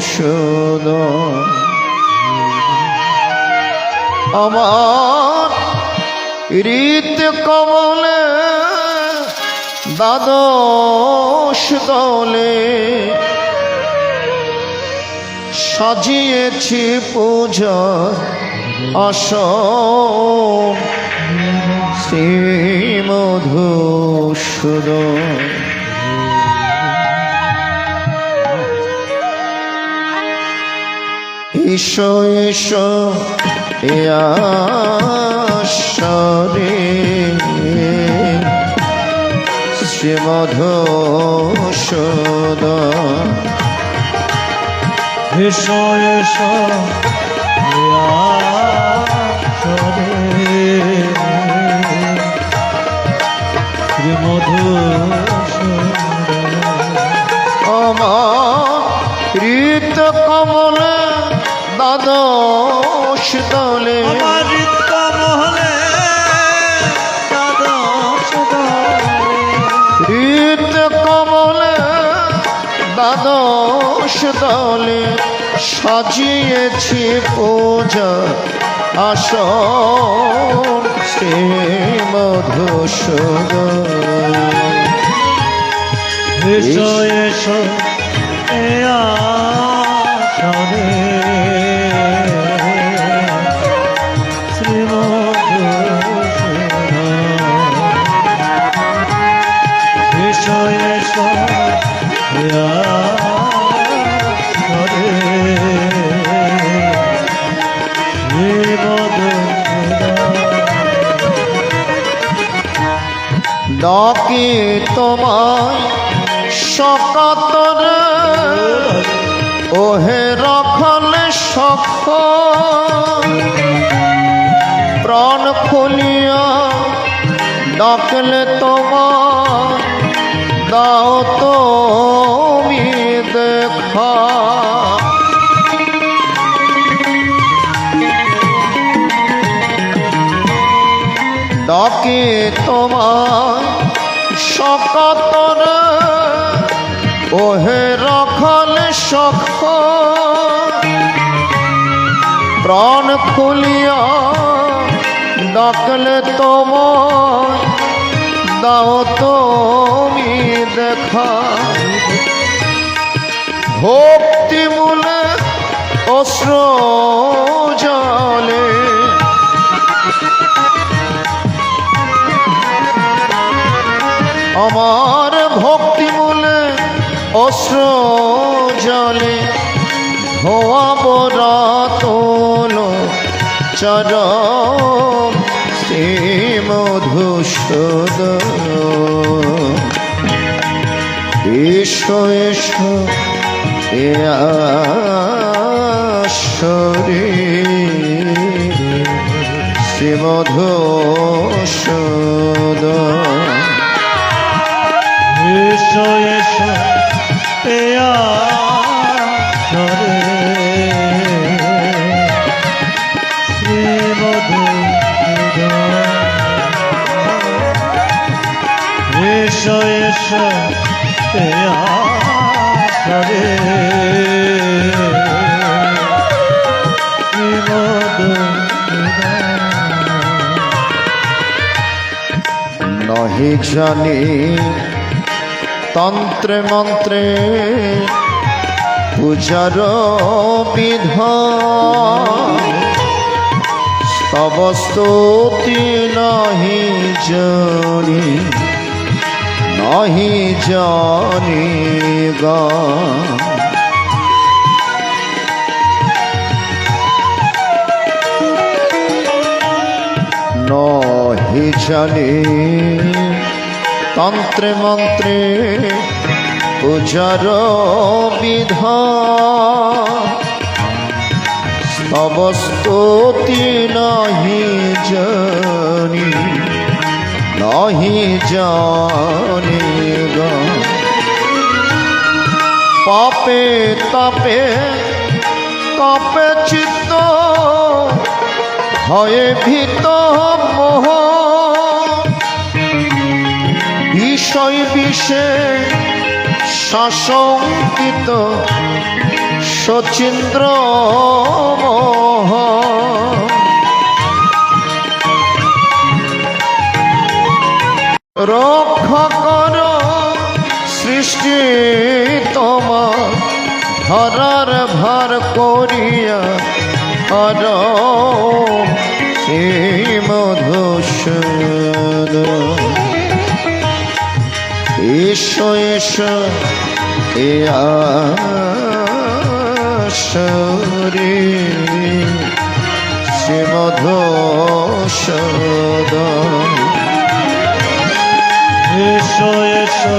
শ্রীমধুসূদন আমার হৃদ কমলে দ্বাদশ দলে সাজিয়েছি পূজার আসন শ্রীমধুসূদন ঈশো ঈশো এ আসরে শ্রীমধুসূদন ঈশো ঈশো এ আসরে শ্রীমধুসূদন আমার হৃদ কমলে দ্বাদশ দলে আমার হৃদ কমলে দ্বাদশ দলে হৃদ কমলে দ্বাদশ দলে সাজিয়েছি পূজা আসন শ্রীমধুসূদন ঈশো ঈশো এ আসরে ডাকি তোমায় সকাতরে ওহে রাখলে সখ প্রাণ খুলিয়া ডাকলে তোমার দাও তুমি দেখা ডাকি তোমায় সকাতরে ওহে রাখলে সখ প্রাণ খুলিয়া ডাকলে তোমায় দাও তুমি দেখা ভক্তি মূলে অশ্র জলে আমার ভক্তি মূলে অশ্র জলে ধোয়াব রাতল চরম শ্রীমধুসূদন ঈশো ঈশো এ আসরে শ্রীমধুসূদন ঈশো ঈশো এ আসরে শ্রীমধুসূদন ঈশো ঈশো এ আসরে নহি জানি তন্ত্রে মন্ত্রে পূজার বিধান স্তব স্তুতি নহি জানি গান নহি জানি তন্ত্রে মন্ত্রে পূজার বিধান স্তব স্তুতি নহি জানি গান পাপে তাপে কাপে চিত্ত হয়ে ভীত মোহ সে শাসঙ্কিত শচীন্দ্র মোহ রক্ষা কর সৃষ্টি তোমার ধরার ভার করিয়া হর শ্রী মধুসূদন এসো এসো এ আসরে শ্রী মধুসূদন এসো এসো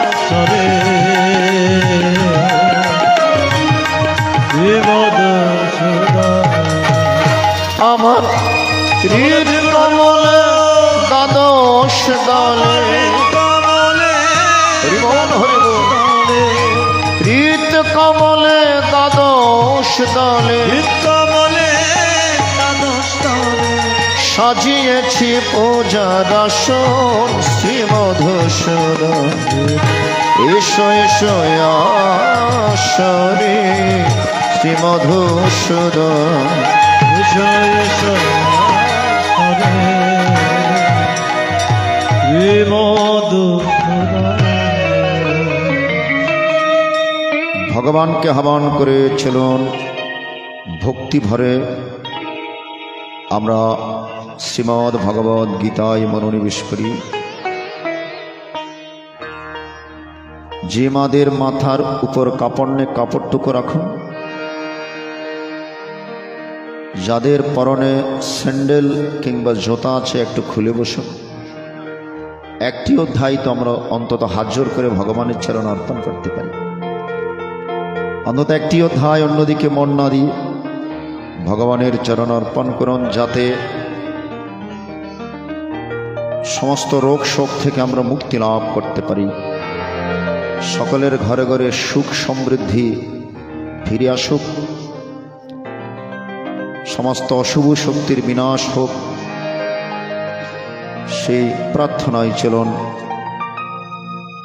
আসরে আমার হৃদ কমলে দ্বাদশ দলে হরিবল হরিবল হৃদ কমলে দ্বাদশ দলে সাজিয়েছি পূজার আসন শ্রী মধুসূদন এসো এসো আসরে শ্রী মধুসূদন এসো এসো আসরে শ্রী মধুসূদন ভগবানকে আহ্বান করে চলুন ভক্তি ভরে আমরা শ্রীমদ্ ভগবদ গীতায় মনোনিবেশ করি। যে মাদের মাথার উপর কাপড়ে কাপড়টুকু রাখুন, যাদের পরনে স্যান্ডেল কিংবা জুতা আছে একটু খুলে বসুন। একটি অধ্যায় তো আমরা অন্তত হাত জোর করে ভগবানের চরণ অর্পণ করতে পারি। অন্তত একটি অধ্যায় অন্যদিকে মন না দিয়ে ভগবানের চরণ অর্পণ করুন, যাতে সমস্ত রোগ শোক থেকে আমরা মুক্তি লাভ করতে পারি। সকলের ঘরে ঘরে সুখ সমৃদ্ধি ফিরে আসুক, সমস্ত অশুভ শক্তির বিনাশ হোক, সেই প্রার্থনায় চলুন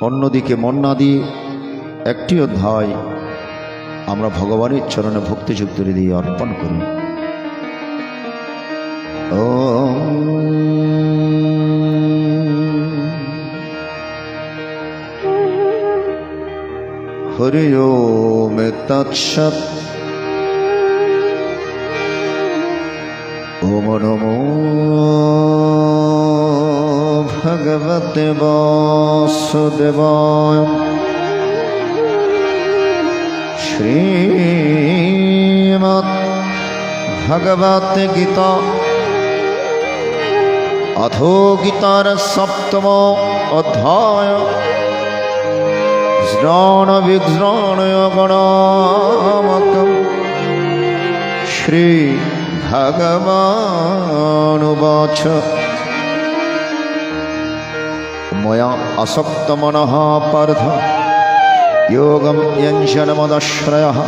অন্যদিকে মন না দিয়ে একটি অধ্যায় আমরা ভগবানের চরণে ভক্তিযুক্ত দিয়ে অর্পণ করি। হরি ওম তৎসৎ। ওম নমো ভগবতে বাসুদেবায়। শ্রীমদ্ ভগবত গীতা अथो गीतार सप्तम अध्याय श्रावण विघ्राण गणामकं श्री भगवानुवाच मया असक्त मनः पार्थ योगं यञ्जनमदाश्रयः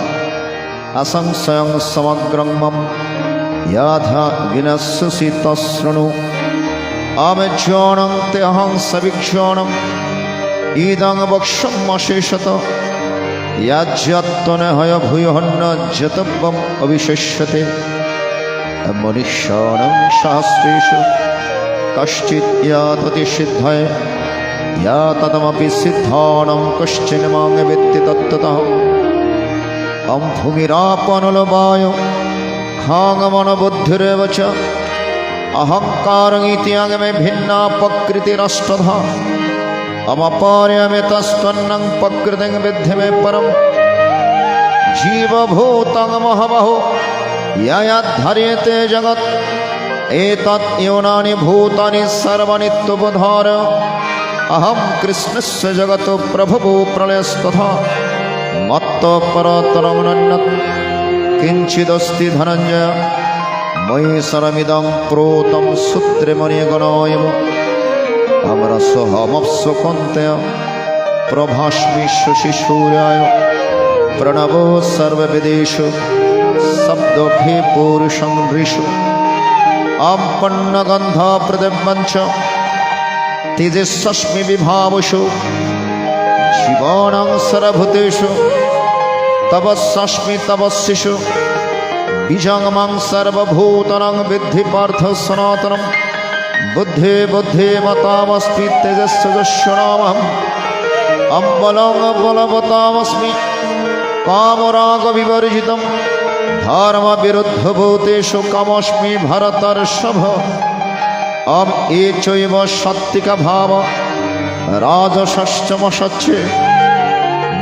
असंशयं समग्रं मम याथा विनश्यसि तशृणु आमेज्योणं ते अहं सवीक्षणम् इदं वक्ष्यमशेषत याज्यत्वनहय भूयोऽन्न जतव्यम् अविशेष्यते मनुष्याणां शास्त्रेषु कश्चित् यातति सिद्धये या तदमपि सिद्धानां कश्चिन् मां वेत्ति तत्त्वतः अहं भूमिरापनलवायो खाङ्गमनबुद्धिरेव च अहंकारंगीति अंगमे भिन्ना प्रकृतिरष्टधा अमपार्यमे तस्त्वन्नं प्रकृतिं विद्धि मे परम जीवभूतं महाबाहो यद्धार्यते जगत् एतत् योनानि भूतानि सर्वाणि त्वबुधार अहं कृष्णस्य जगतो प्रभवो प्रलयस्तथा मत्तः परतरं नन्यत् किञ्चिदस्ति धनञ्जय मयि सरमिदं प्रोतं सूत्रे मणिगणोऽयम् अमरसोऽहमप्सु कौन्तेय प्रभास्मि शशिसूर्याय प्रणवो सर्ववेदेषु शब्दोऽभि पूरुषं ऋषु आपन्नगन्धा पृथिव्यं च তেজস্বস্মি বিভাবসু জীবনং সর্বভূতেষু তপস্বস্মি তপস্বিষু বীজং মাং সর্বভূতানাং বিদ্ধি পার্থ সনাতনম বুদ্ধে বুদ্ধে মতামস্মি তেজস্বজস্বনামহম অম্বলং বলবতামস্মি কামরাগ বিবর্জিতম ধর্ম বিরুদ্ধ ভূতেষু কামস্মি ভরতর্ষভ অম এ চৈব সাত্বিকা ভাব রাজষশ্চমসচ্ছে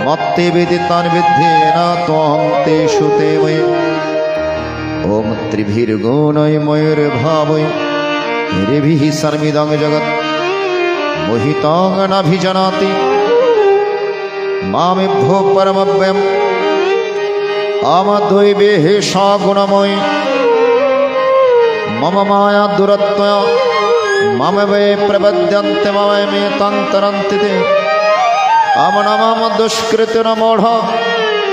মত্তে বিদিতান বিদ্ধেন ত্বং তেষু তে ময়ি ওম ত্রিভির্গুণৈ ময়ূর্ভাবৈ ঋভিः सर्विदं जगत् मोहितं नाभिजानाति मामेभ्यो परमव्ययम् आमद्वैवेः सा गुणमयी मम माया दुरत्वया मम वै प्रपद्यन्ते मम मे तन्तरन्ति ते अमनमम दुष्कृतिनमूढ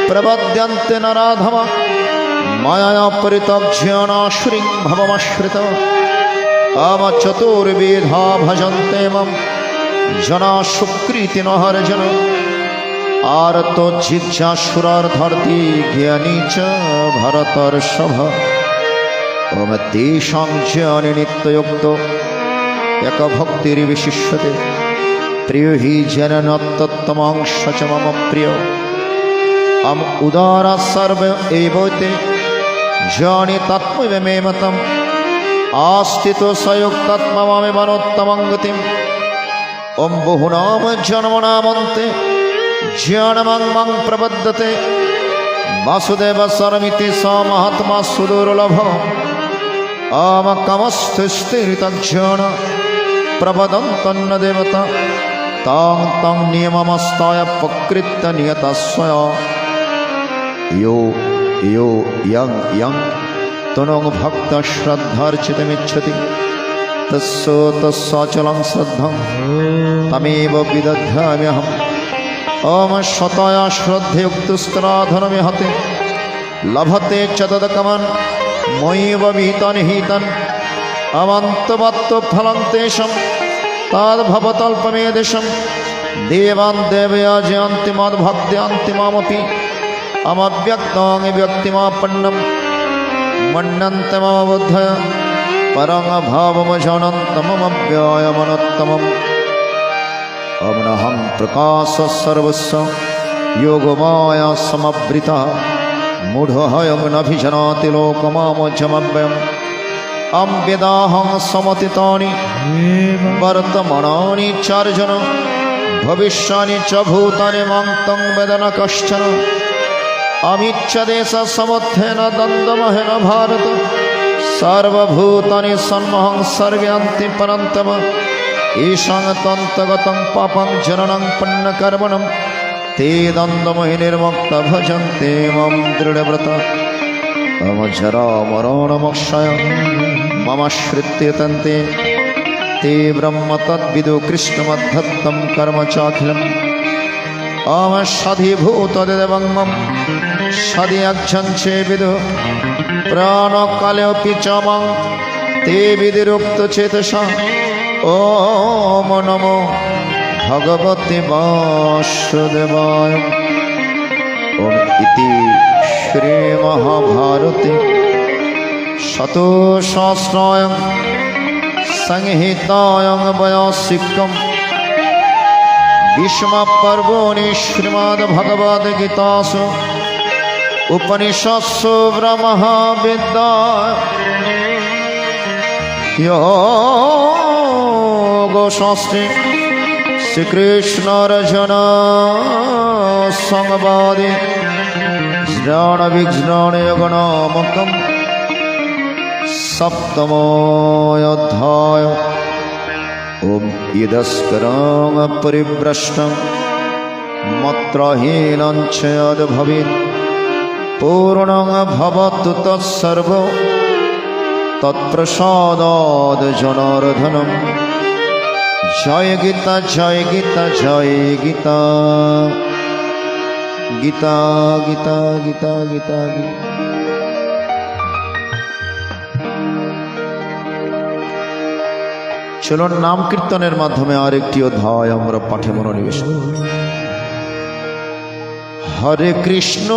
प्रपद्यन्ते नराधम माया परित्यज्यानाश्रिं भवमाश्रित आम चतुर्विधा भजन्ते मम जना सुकृति न हरजन आरतो जिज्ञासुरार्धर्ति ज्ञानी च भरतर्षभ ओम तेषां ज्ञाने नित्ययुक्तो एक भक्तिर्विशिष्यते प्रियो हि जननत्तमंश च मम प्रिय अम उदारा सर्व एवते जाने तत्त्वमे मतम् आस्तितो सयुक्तात्ममे मनोत्तमं गतिम् ओम बहुनाम जन्मनामन्ते ज्ञानमं मं प्रपद्यते वासुदेव सर्वमिति स महात्मा सुदुर्लभ आम कमस्थिस्थिरतज्ञान प्रपदन्तन्न देवता तां तं नियममस्ताय प्रकृत्य नियतस्वया यो यो यं यं तनो भक्त श्रद्धार्चितमिच्छति तस्साचलं श्रद्धं तमेव विदधाम्यहम् ओम शतया श्रद्धयुक्तस्तराधनमिहते लभते च तदकमन् मयैव विहितनिहितन् अमन्तवत्तफलं तेषां तद्भवतल्पमेदेशं देवान् देवया जयन्ति मद्भक्त्यान्ति मामपि अमव्यक्तां व्यक्तिमापन्नं मन्यन्ते मम बुद्धय परं भावमजानन्तमव्यायमनोत्तमम् अमनहं प्रकाशः सर्वस्य योगमाया समवृतः मूढोऽयं नभिजानाति लोकमामजमव्ययम् अं वेदाहं समतीतानि वर्तमानानि चार्जुन भविष्यानि च भूतानि मां तं वेद न कश्चन अमिच्छदेशसमुत्थेन दन्दमहेन भारत सर्वभूतानि सन्महं सर्वयान्ति परन्तप ईशां तन्तगतं पापं जननं पुण्यकर्मणं ते दन्दमहि निर्मुक्ता भजन्ते मम दृढव्रत मम जरामरणमोक्षाय मम श्रुत्यतन्ते ते ब्रह्म तद्विदु कृष्णमद्धत्तं कर्म चाखिलम् अम सधिभूतदेवं मम सधियक्षं विदु प्राणकालेऽपि च मां ते विधिरुक्तचेतसा ओम नमो भगवते वासुदेवाय ओम इति श्रीमहाभारते शतसहस्रायां संहितायां वैयासिकं भीष्मपर्वणि श्रीमद्भगवद्गीतासु उपनिषत्सु ब्रह्मविद्या योगशास्त्रे श्रीकृष्णार्जुन संवादे ज्ञानविज्ञानयोगनामकं सप्तमोऽध्याय ओम यदस्करं परिभ्रष्टं मत्रहीनं च यद्भवेत् पूर्णं भवतु तत्सर्व तत्प्रसादाद् जनार्दनं जय गीता जय गीता जय गीता गीता गीता गीता गीता गीता চলুন নাম কীর্তনের মাধ্যমে আরেকটি অধ্যায় আমরা পাঠে মনোনিবেশ করি। হরে কৃষ্ণ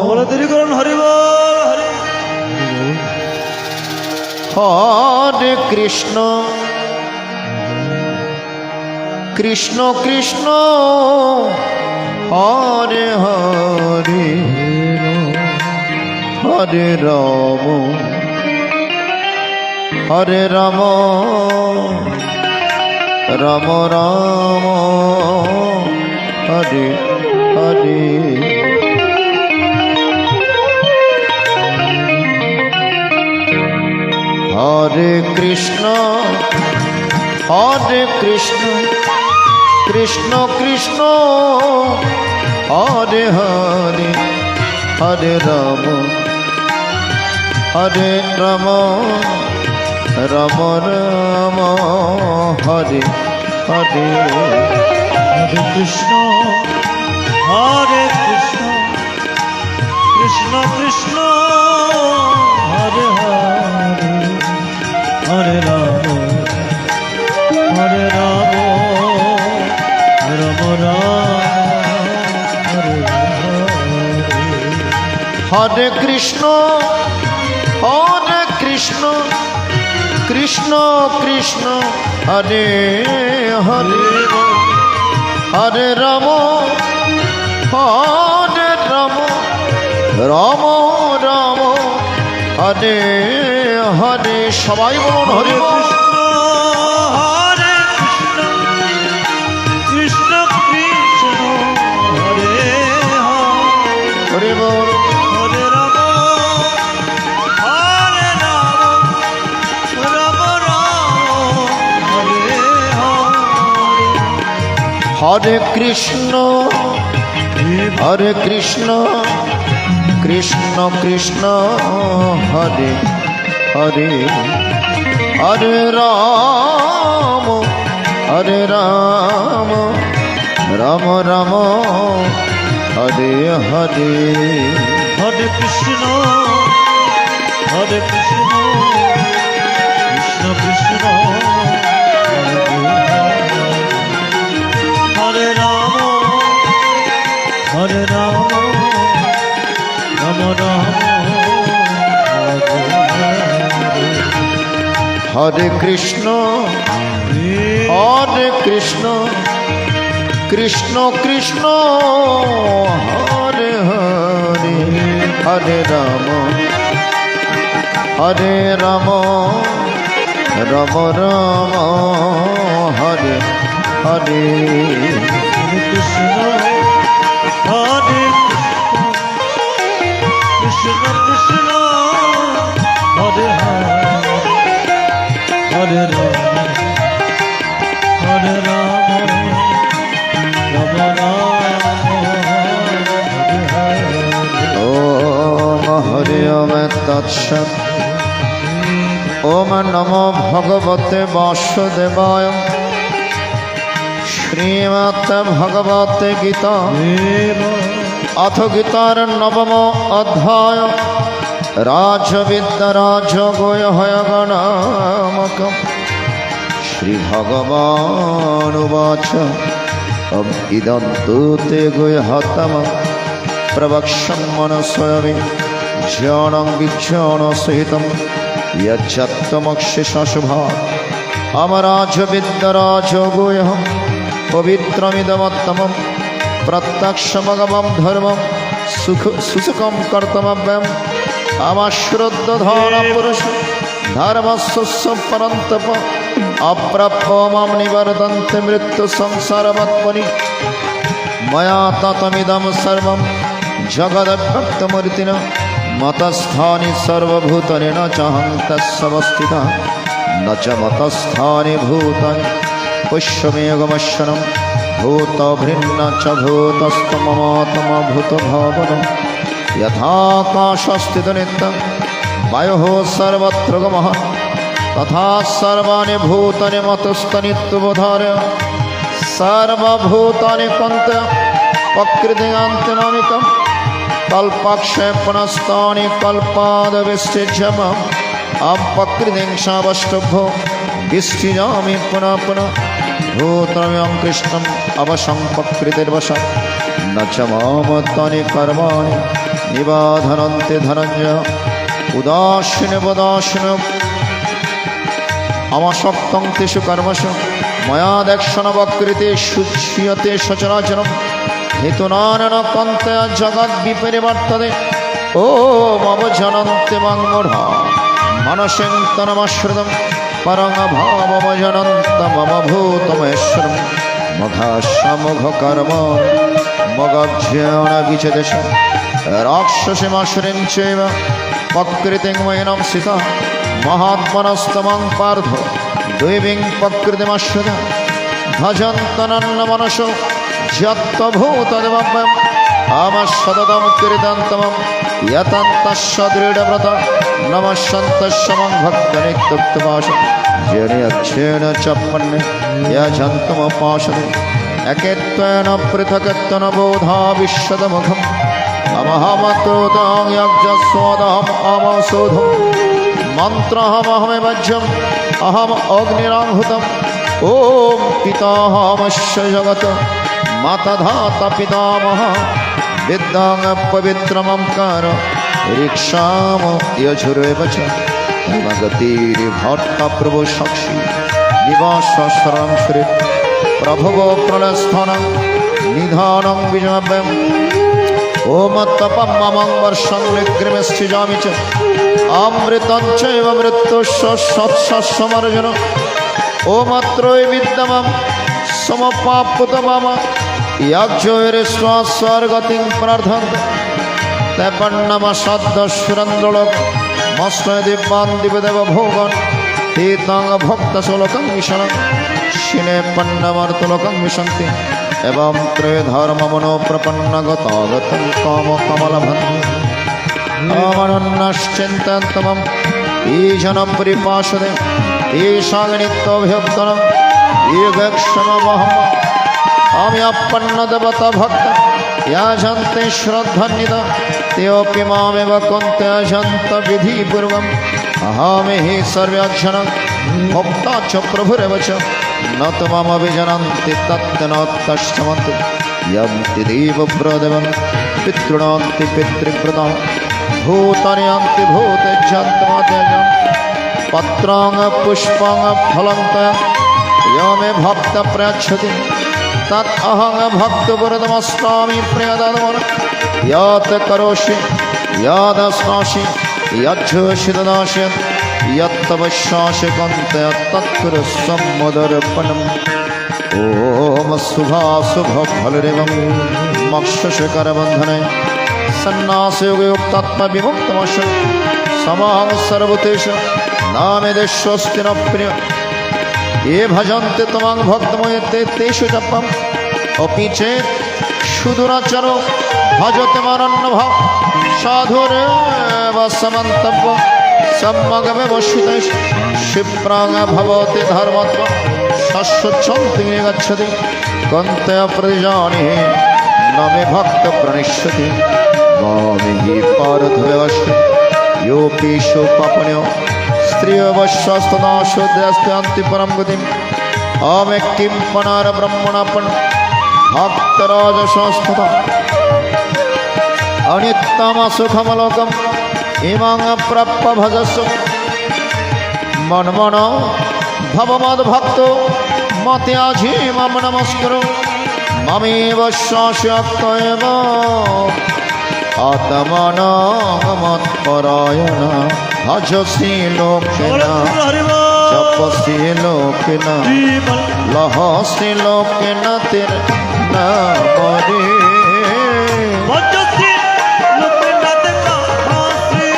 বলে দেরি করুন, হরি বল, হরি হরে কৃষ্ণ কৃষ্ণ কৃষ্ণ হরে হরে হরে রাম হরে রাম রাম রাম হরে হরে। হরে কৃষ্ণ কৃষ্ণ কৃষ্ণ হরে হরে হরে রাম রাম রাম হরে হরে। হরে কৃষ্ণ হরে কৃষ্ণ কৃষ্ণ কৃষ্ণ হরে হরে হরে রাম রাম হরে হরে। হরে কৃষ্ণ কৃষ্ণ কৃষ্ণ হরে হরে হরে রাম রাম রাম হরে হরে। সবাই বলুন হরে কৃষ্ণ হরে কৃষ্ণ কৃষ্ণ হরে হরে বল। হরে রাম রাম হরে হরে কৃষ্ণ কৃষ্ণ কৃষ্ণ হরে হরে হরে রাম রাম রাম হরে হরে। হরে কৃষ্ণ কৃষ্ণ কৃষ্ণ হরে রাম রাম রাম হরে কৃষ্ণ কৃষ্ণ কৃষ্ণ হরে হরে হরে রাম রাম রাম হরে হরে। হরে কৃষ্ণ হরে কৃষ্ণ কৃষ্ণ হরে হরে হরে রাম রাম ওম হরি ওম তৎসৎ। ওম নমো ভগবতে বাসুদেবায়। শ্রীমদ্ ভগবতে গীতা অথ গীতার নবম অধ্যায় রাজবিদ্যা রাজগোহয়গণামক। শ্রীভগবানুবাচ ইদং দূতে গুহ্যতম প্রবক্ষ্যন্মনস্বয়মি জ্ঞাनं বিজ্ঞানসহিतं यच्चत्वमक्षिषशुभा अमराजविद्या राजगुह्यं पवित्रमिदमुत्तमं प्रत्यक्षमगमं धर्मं सुसुखं कर्तव्यम् अमश्रुद्धधानपुरुष धर्मस्य परन्तप अप्राप्यो मां निवर्तन्ते मृत्युसंसारवत्मनि मया ततमिदं सर्वं जगदव्यक्तमूर्तिना मतस्थानि सर्वभूतानि न चाहं तस्सवस्थितः न च मतस्थानि भूतानि पुष्यमेकमश्वरं भूतभृन्न च भूतस्तममात्मभूतभावनं यथाकाशस्थितनित्यं वायुः सर्वत्र गमः तथा सर्वाणि भूतानि मतस्तनित्यबोधार्य सर्वभूतानि कन्त्य प्रकृतियान्तिमामिकम् कल्पाक्षय पुनस्तानि कल्पादविष्टिज्यम अपकृतिं शावष्टभो विसृजामि पुनः पुनः भूतरम्यं कृष्णम् अवसंपकृतिर्वश न च मम तानि कर्माणि निबाधनन्ति धनञ्जय उदासीनवदासीन अमशक्तं तेषु कर्मसु मयादेक्षणवकृते शुच्यते सचराचरं हेतुनानेन कन्तया जगद्विपरिवर्तते ॐ अवजनन्ति मां मूढा मनसिं तनमश्रितं परं भावमजनन्तमम भूतमेश्वरं मघाशमुखकर्म मगज्ञानविचदश राक्षसीमाश्रिं चैव प्रकृतिं वैनं सितः महात्मनस्तमं पार्थ दैवीं प्रकृतिमाश्रिता भजन्तनन्नमनसो यत्त्वभूतदेवं आमशततं कीर्तन्तमं यतन्तस्य दृढव्रत नमस्सन्तस्य मं भक्तनित्युक्तपाश जनेक्षेण च पन्ने यजन्तमुपासते एकेत्वेन पृथक्त्वेन बोधा विश्वदमुखम् अमहमक्रोधं यज्ञस्वादहम् अमसोधम् मन्त्रहमहमे वज्रम् अहम् अग्निराहुतम् ॐ पिताहमस्य जगत् माता धाता पितामह विद्यां पवित्रमंकार ऋक्षाम यजुरेव च गतिर्भट्ट प्रभु साक्षी निवास शरणं श्री प्रभुव प्रणस्थान निधानं विजयम् ओम तपं ममं वर्षं निग्रमस्थिजामि च अमृतं चैव मृत्युश्च ओम त्रय विद्यमं समपाप्तमम यज्ञैर्स्वास्वर्गतिं प्रार्थन्ते तपन्नमसद्दशुरन्द्रलोक मस्मै दिव्यान् दिव्यदेव भोगन् तीर्थं भक्तशोलकं विशनं शिने पन्नमर्तलोकं विशन्ति एवं त्रय धर्ममनो प्रपन्नगतागतं कामकमलभन्ति अमनन्नश्चिन्तन्तमं ईशनपरिपाशदे ईशागनित्योऽभ्युक्तनं योगक्षममहम् আমি আপন্ন দেবতা ভক্ত याजन्ते श्रद्धन्विता तेऽपि मामेव कुन्ते अजन्त विधिपूर्वम् अहं हि सर्वक्षणं भोक्ता च प्रभुरेव च न तु मम विजनन्ति तत्तनोत्तष्टमन्ति यन्ति देवव्रदेवं पितॄणान्ति पितृव्रतां भूतानि यान्ति भूतेज्यन्तमात्यजं पत्रां पुष्पां फलं तया यो मे भक्त प्रयच्छति तत् अहं भक्तवरदमस्तामि प्रियदमन यत् करोषि यदस्नासि यच्छोषि ददासि यत्तवश्यासि कन्ते तत्कुरु सम्मदर्पणम् ॐ शुभाशुभफलरेवं मोक्षशिखरबन्धने सन्न्यासयोगयुक्तात्मविमुक्तमस्य समां सर्वतेषु नामेदे स्वस्ति न प्रिय ये भजन्ते त्वां भक्तमयते तेषु जपम् अपि चेत् सुदुराचरो भजते मानन्नभाव साधुरेव समन्तव्य सम्मगमेवश्चितेषु क्षिप्रां भवति धर्मत्वं शश्वच्छन्ति गच्छति कन्ते प्रतिजानीहि न मे भक्तप्रणिष्यति मामे हि पार्थव्यवश्य योऽपीशो पापन्यो स्त्रियवश्वस्तदाशोद्रस्त्यांति परं गतिम् अमे किं पुनर्ब्रह्मणपण भक्तराजशास्तथा अनित्यमसुखमलोकम् इमां प्राप्य भजस्व मन्मनो भवमद्भक्तो मत्याजी मम नमस्कुरु ममेव शास्यक्तएव आत्मनामत्परायण भजसि लोकेन जपसि लोकेन लहसि लोकेन तिर्नमरे भजसि लोकेन तिर्नमरे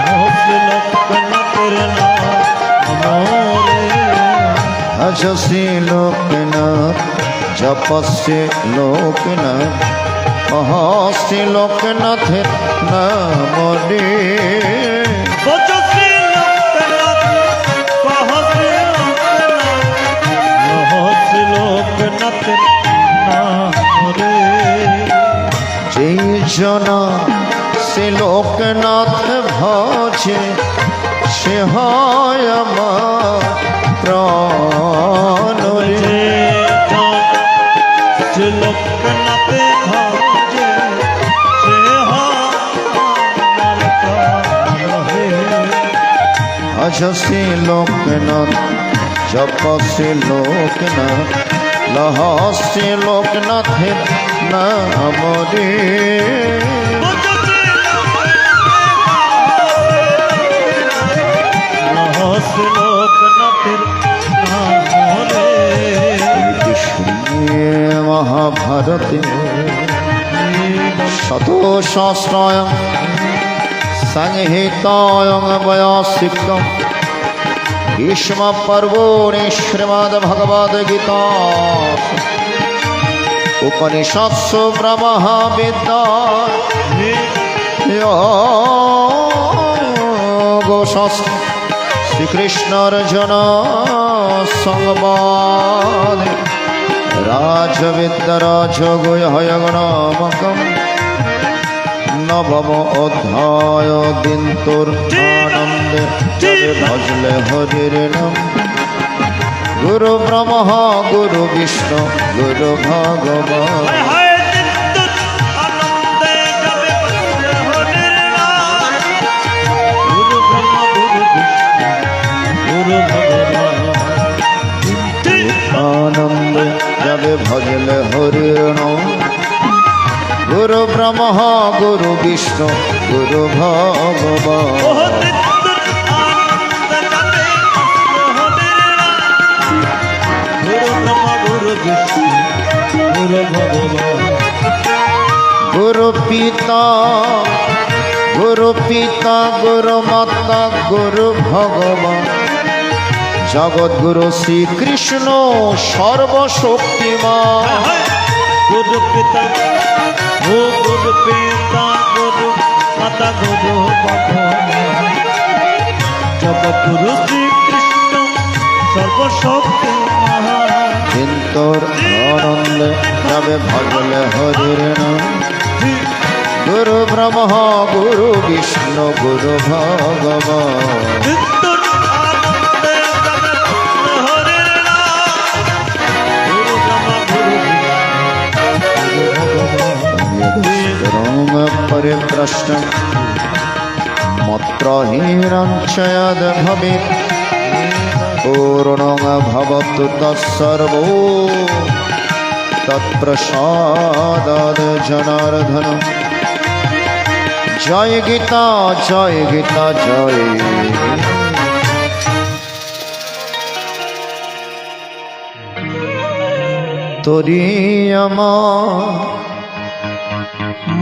लहसि लोकेन तिर्नमरे भजसि लोकेन जपसि लोकेन लहसि लोकेन तिर्नमरे भजसि लोकेन तिर्नमरे जे जना से लोकनाथ भजे সে হয় আমার প্রাণ রে। যে লোকনাথে ভজে সে হয় আমার প্রাণ হে। ভজ শ্রী লোকনাথ জপ শ্রী লোকনাথ লহ শ্রী লোকনাথের নাম রে। লোকনাথের নাম রে। শ্রী মহাভারতে শত সহস্রয়ং সংহিতায়ং বয়াসিকম ভীষ্ম পর্বণি শ্রীমদ্ ভগবদ গীতা উপনিষৎসু ব্রহ্ম বিদ্যা যোগশাস্ত্র শ্রীকৃষ্ণ অর্জুন সংবাদ রাজবিদ্যা রাজগুহ্যগণামকম নবম অধ্যায় দিনতোর আনন্দে যাবে ভজলে হরির নাম। গুরু ব্রহ্মা গুরু বিষ্ণু গুরু ভগবান আনন্দে যাবে ভজলে হরির নাম। গুরু ব্রহ্মা গুরু বিষ্ণু গুরু ভগবান গুরু পিতা গুরু পিতা গুরু মাতা গুরু ভগবান জগৎগুরু শ্রীকৃষ্ণ সর্বশক্তিমান। গুরু পিতা ও গুরু পিতা গুরু মাতা গুরু ভগবান জগৎগুরু শ্রীকৃষ্ণ সর্বশক্তিমান। চিন্তর আনন্দে যাবে ভজলে হরির নাম। গুরু ব্রহ্মা গুরু বিষ্ণু গুরু ভগবান परिप्रश्न मत्र हिरञ्चयद् भवेत् पूर्णं भवतु तत्सर्वो तत्प्रसादाद् जनार्दन। जय गीता जय गीता जय। তোরি আমার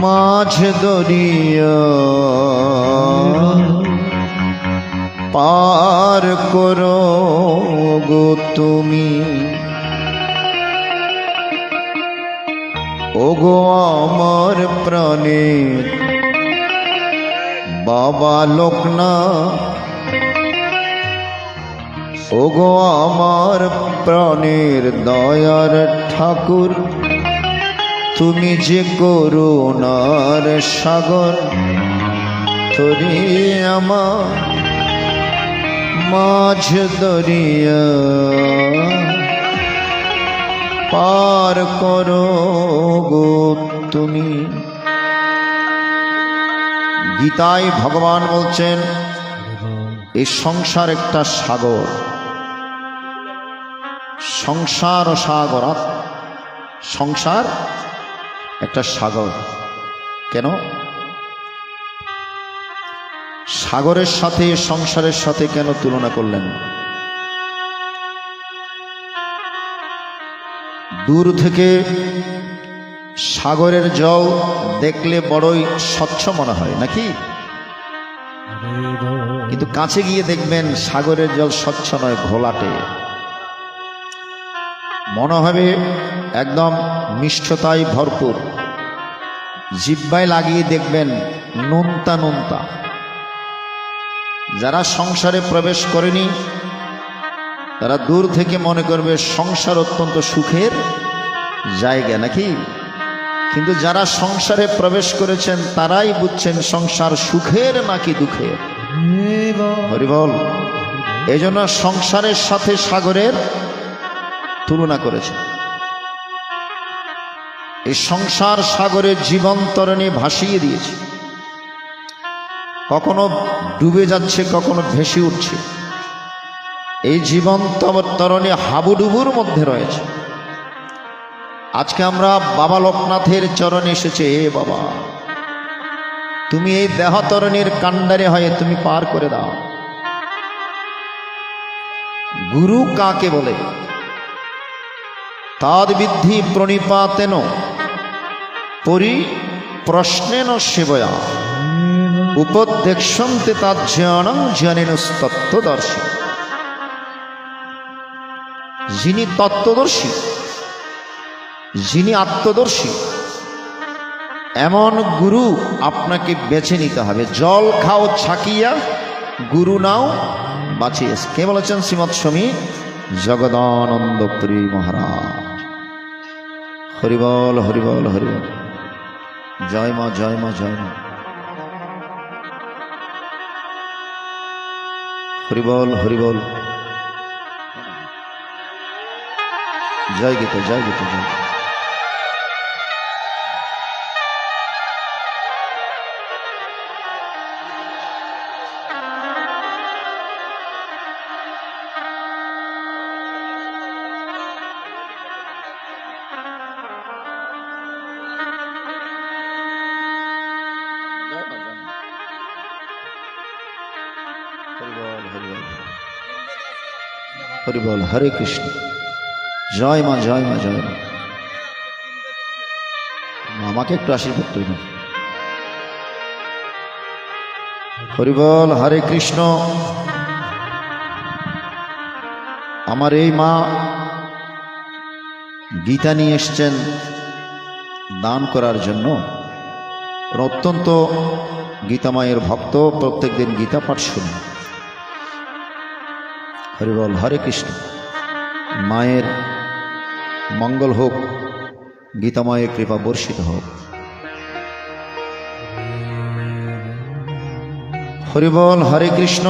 মাঝ দরিয়া পার করো গো তুমি। ওগো আমার প্রাণে বাবা লোকনাথ, ওগো আমার প্রাণের দয়ার ঠাকুর, তুমি যে করুণার সাগর। তোরে আমার মাঝ দরিয়া পার করো গো তুমি। গীতায় ভগবান বলছেন এই সংসার একটা সাগর, সংসার সাগর, সংসার একটা সাগর। কেন সাগরের সাথে সংসারের সাথে কেন তুলনা করলেন? দূর থেকে সাগরের জল দেখলে বড়ই স্বচ্ছ মনে হয় নাকি, কিন্তু কাছে গিয়ে দেখবেন সাগরের জল স্বচ্ছ নয়, ঘোলাটে। মনে হবে একদম মিষ্টতায় ভরপুর, জিহ্বায় লাগিয়ে দেখবেন নোনতা নোনতা। যারা সংসারে প্রবেশ করেনি তারা দূর থেকে মনে করবে সংসার অত্যন্ত সুখের জায়গা নাকি, কিন্তু যারা সংসারে প্রবেশ করেছেন তারাই বুঝছেন সংসার সুখের নাকি দুঃখের। হরিবল। এই জন্য সংসারের সাথে সাগরের তুলনা করেছে। এই সংসার সাগরের জীবন তরণী ভাসিয়ে দিয়েছে, কখনো ডুবে যাচ্ছে, কখনো ভেসে উঠছে। এই জীবন তরণী হাবুডুবুর মধ্যে রয়েছে। আজকে আমরা বাবা লোকনাথের চরণে এসেছে। এ বাবা, তুমি এই দেহতরণীর কাণ্ডারে হয়ে তুমি পার করে দাও। গুরু কাকে বলে? তাদ্বিদ্ধি প্রণিপাতেন পরিপ্রশ্নেন সেবয়া উপদেক্ষন্তে তাজ্ঞানং জ্ঞানেনস্তত্ত্বদর্শী। যিনি তত্ত্বদর্শী, যিনি আত্মদর্শী, এমন গুরু আপনাকে বেছে নিতে হবে। জল খাও ছাকিয়া, গুরু নাও বাঁচিয়ে। কে বলেছেন? শ্রীমৎ স্বামী জগদানন্দ পুরী মহারাজ। হরিবল হরিবল হরিবল। জয় মা জয় মা জয় মা। হরিবল হরিবল। জয় গীতা জয় গীতা জয়। হরিবল। হরে কৃষ্ণ। জয় মা জয় মা জয় মা। আমাকে একটু আশীর্বাদ করবেন। হরিবল। হরে কৃষ্ণ। আমার এই মা গীতা নিয়ে এসছেন দান করার জন্য। অত্যন্ত গীতা মায়ের ভক্ত, প্রত্যেক দিন গীতা পাঠ শুনে। হরিবল। হরে কৃষ্ণ। মায়ের মঙ্গল হোক, গীতা মায়ের কৃপা বর্ষিত হোক। হরিবল। হরে কৃষ্ণ।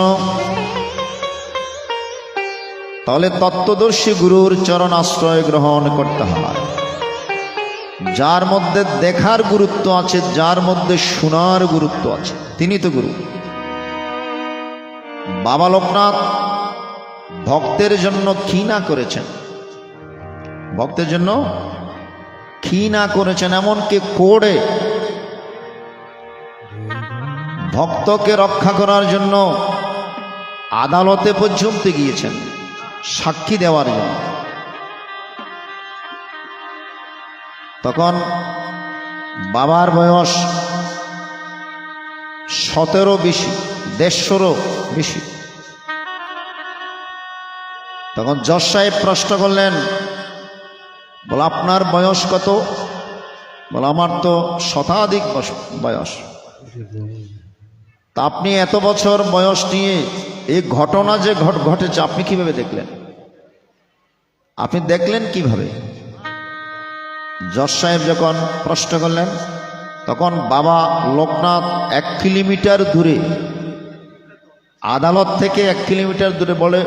তাহলে তত্ত্বদর্শী গুরুর চরণ আশ্রয় গ্রহণ করতে হয়। যার মধ্যে দেখার গুরুত্ব আছে, যার মধ্যে শোনার গুরুত্ব আছে, তিনি তো গুরু। বাবা লোকনাথ ভক্তের জন্য কি না করেছেন, ভক্তের জন্য কি না করেছেন। এমনকি কোড়ে ভক্তকে রক্ষা করার জন্য আদালতে পর্যন্ত গিয়েছেন সাক্ষী দেওয়ার জন্য। তখন বাবার বয়স 17 বেশি, 150 বেশি। তখন জজ সাহেব প্রশ্ন করলেন, বলে আপনার বয়স কত? বলে আমার তো শতাধিক বয়স। তা আপনি এত বছর বয়স নিয়ে এই ঘটনা যে ঘটেছে আপনি কিভাবে দেখলেন? আপনি দেখলেন কিভাবে? জজ সাহেব যখন প্রশ্ন করলেন, তখন বাবা লোকনাথ 1 কিলোমিটার দূরে, আদালত থেকে 1 কিলোমিটার দূরে বলে,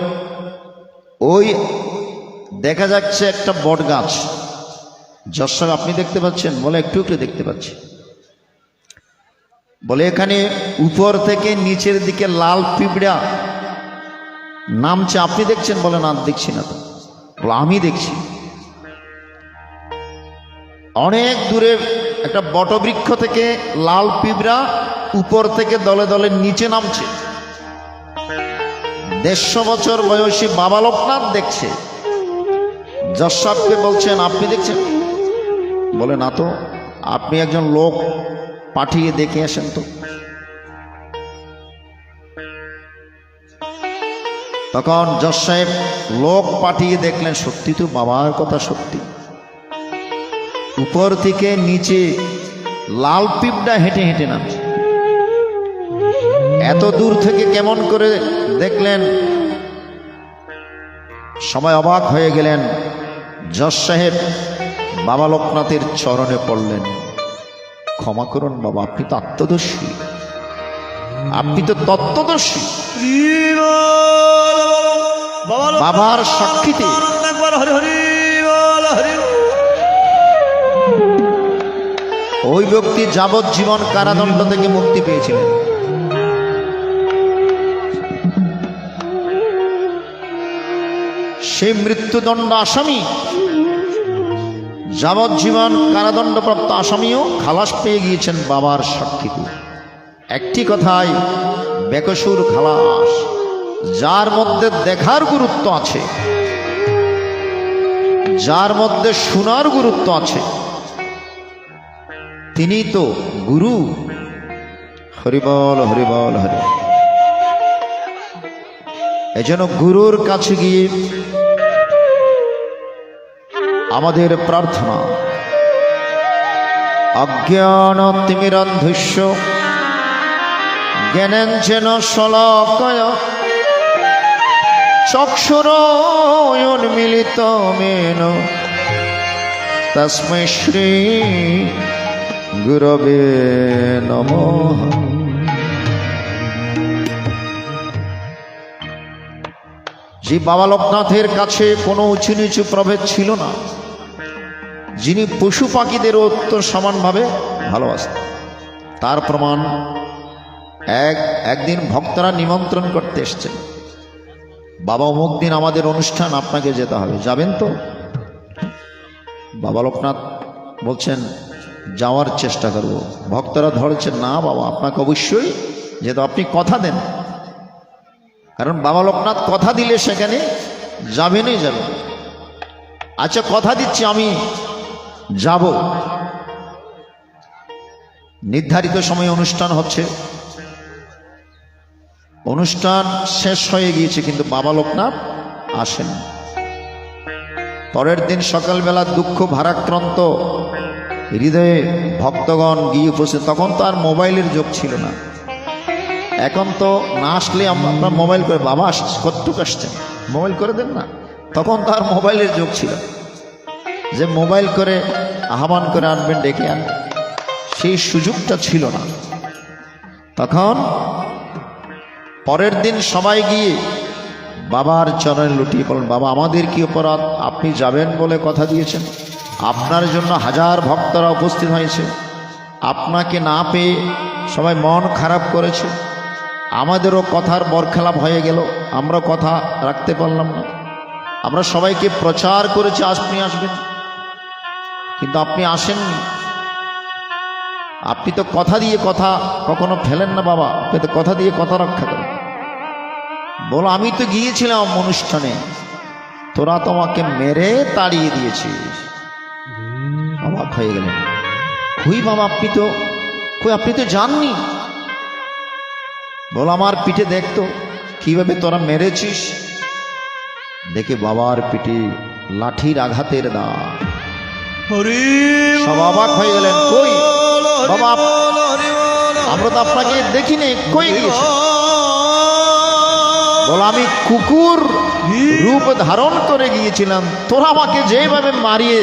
ওই দেখা যাচ্ছে একটা বট গাছ। জজ সাহেব আপনি দেখতে পাচ্ছেন? বলে একটু একটু দেখতে পাচ্ছি। বলে এখানে উপর থেকে নিচের দিকে লাল পিঁপড়া নামছে, আপনি দেখছেন? বলে না, দেখছি না তো। বলে আমি দেখছি। অনেক দূরে একটা বটবৃক্ষ থেকে লাল পিঁপড়া উপর থেকে দলে দলে নিচে নামছে। 150 বছর বয়সী বাবা লোকনাথ দেখছে। জজ সাহেবকে বলছেন আপনি দেখছেন? বলে না তো। আপনি একজন লোক পাঠিয়ে দেখে আসেন তো। তখন জজ সাহেব লোক পাঠিয়ে দেখলেন, সত্যি তো বাবার কথা সত্যি। উপর থেকে নিচে লাল পিঁপড়া হেঁটে হেঁটে নামছে। এত দূর থেকে কেমন করে দেখলেন? সবাই অবাক হয়ে গেলেন। জজ সাহেব বাবা লোকনাথের চরণে পড়লেন, ক্ষমা করুন বাবা, আপনি তো আত্মদর্শী। আপনি তো তত্ত্বদর্শী, হরি বল। বাবার সাক্ষীতে একবার হরি হরি বল, হরি বল। ওই ব্যক্তি যাবজ্জীবন কারাদণ্ড থেকে মুক্তি পেয়েছিলেন। সেই মৃত্যুদণ্ড আসামি, যাবজ্জীবন কারাদণ্ডপ্রাপ্ত আসামিও খালাস পেয়ে গিয়েছেন বাবার সাক্ষীতে। একটি কথায় বেকসুর খালাস। যার মধ্যে দেখার গুরুত্ব আছে, যার মধ্যে শোনার গুরুত্ব আছে, তিনি তো গুরু। হরিবল হরিবল হরি। এজন্য গুরুর কাছে গিয়ে আমাদের প্রার্থনা, অজ্ঞান তিমিরান্ধস্য জ্ঞানাঞ্জন শলাকয় চক্ষুরোন্মিলিত মেন তস্मै শ্রী গুরবে নমঃ। যে বাবা লোকনাথের কাছে কোনো উঁচু নিচু প্রভেদ ছিল না, যিনি পশু পাখিদেরও উত্তর সমানভাবে ভালোবাসতেন, তার প্রমাণ একদিন ভক্তরা নিমন্ত্রণ করতে এসছেন, বাবা অমুক দিন আমাদের অনুষ্ঠান, আপনাকে যেতে হবে, যাবেন তো? বাবা লোকনাথ বলছেন যাওয়ার চেষ্টা করব। ভক্তরা ধরেছেন না বাবা, আপনাকে অবশ্যই যেহেতু আপনি কথা দেন, কারণ বাবা লোকনাথ কথা দিলে সেখানে যাবেনই যাবেন। আচ্ছা কথা দিচ্ছি আমি যাব। নির্ধারিত সময়ে অনুষ্ঠান হচ্ছে, অনুষ্ঠান শেষ হয়ে গিয়েছে, কিন্তু বাবা লোকনাথ আসেন। পরের দিন সকালবেলা দুঃখ ভারাক্রান্ত হৃদয়ে ভক্তগণ গিয়ে উপস্থিত। তখন তো আর মোবাইলের যুগ ছিল না, এখন তো না আসলে আমরা মোবাইল করে, বাবা কতটুকু আসছেন মোবাইল করে দেন না। তখন তো আর মোবাইলের যুগ ছিল যে মোবাইল করে আহ্বান করে আনবেন, ডেকে আনবেন, সেই সুযোগটা ছিল না তখন। পরের দিন সবাই গিয়ে বাবার চরণে লুটিয়ে পড়লেন, বাবা আমাদের কি অপরাধ, আপনি যাবেন বলে কথা দিয়েছেন, আপনার জন্য হাজার ভক্তরা উপস্থিত হয়েছে, আপনাকে না পেয়ে সবাই মন খারাপ করেছে, আমাদেরও কথার বরখেলাপ হয়ে গেল, আমরা কথা রাখতে পারলাম না, আমরা সবাইকে প্রচার করেছি আপনি আসবেন, কিন্তু আপনি আসেননি। আপনি তো কথা দিয়ে কথা কখনো ফেলেন না বাবা, আপনি তো কথা দিয়ে কথা রক্ষা করেন। বলো আমি তো গিয়েছিলাম অনুষ্ঠানে, তোরা তোমাকে মেরে তাড়িয়ে দিয়েছিস। অবাক হয়ে গেলেন, কই বাবা আপনি তো জাননি। বলো আমার পিঠে দেখতো কিভাবে তোরা মেরেছিস। দেখে বাবার পিঠে লাঠির আঘাতের দাগ। হরি সব অবাক হয়ে গেলেন, কই বাবা আমরা তো আপনাকে দেখিনি, কই গিয়েছে? বলো আমি কুকুর রূপ ধারণ করে গিয়েছিলাম, তোরা আমাকে যেভাবে মারিয়ে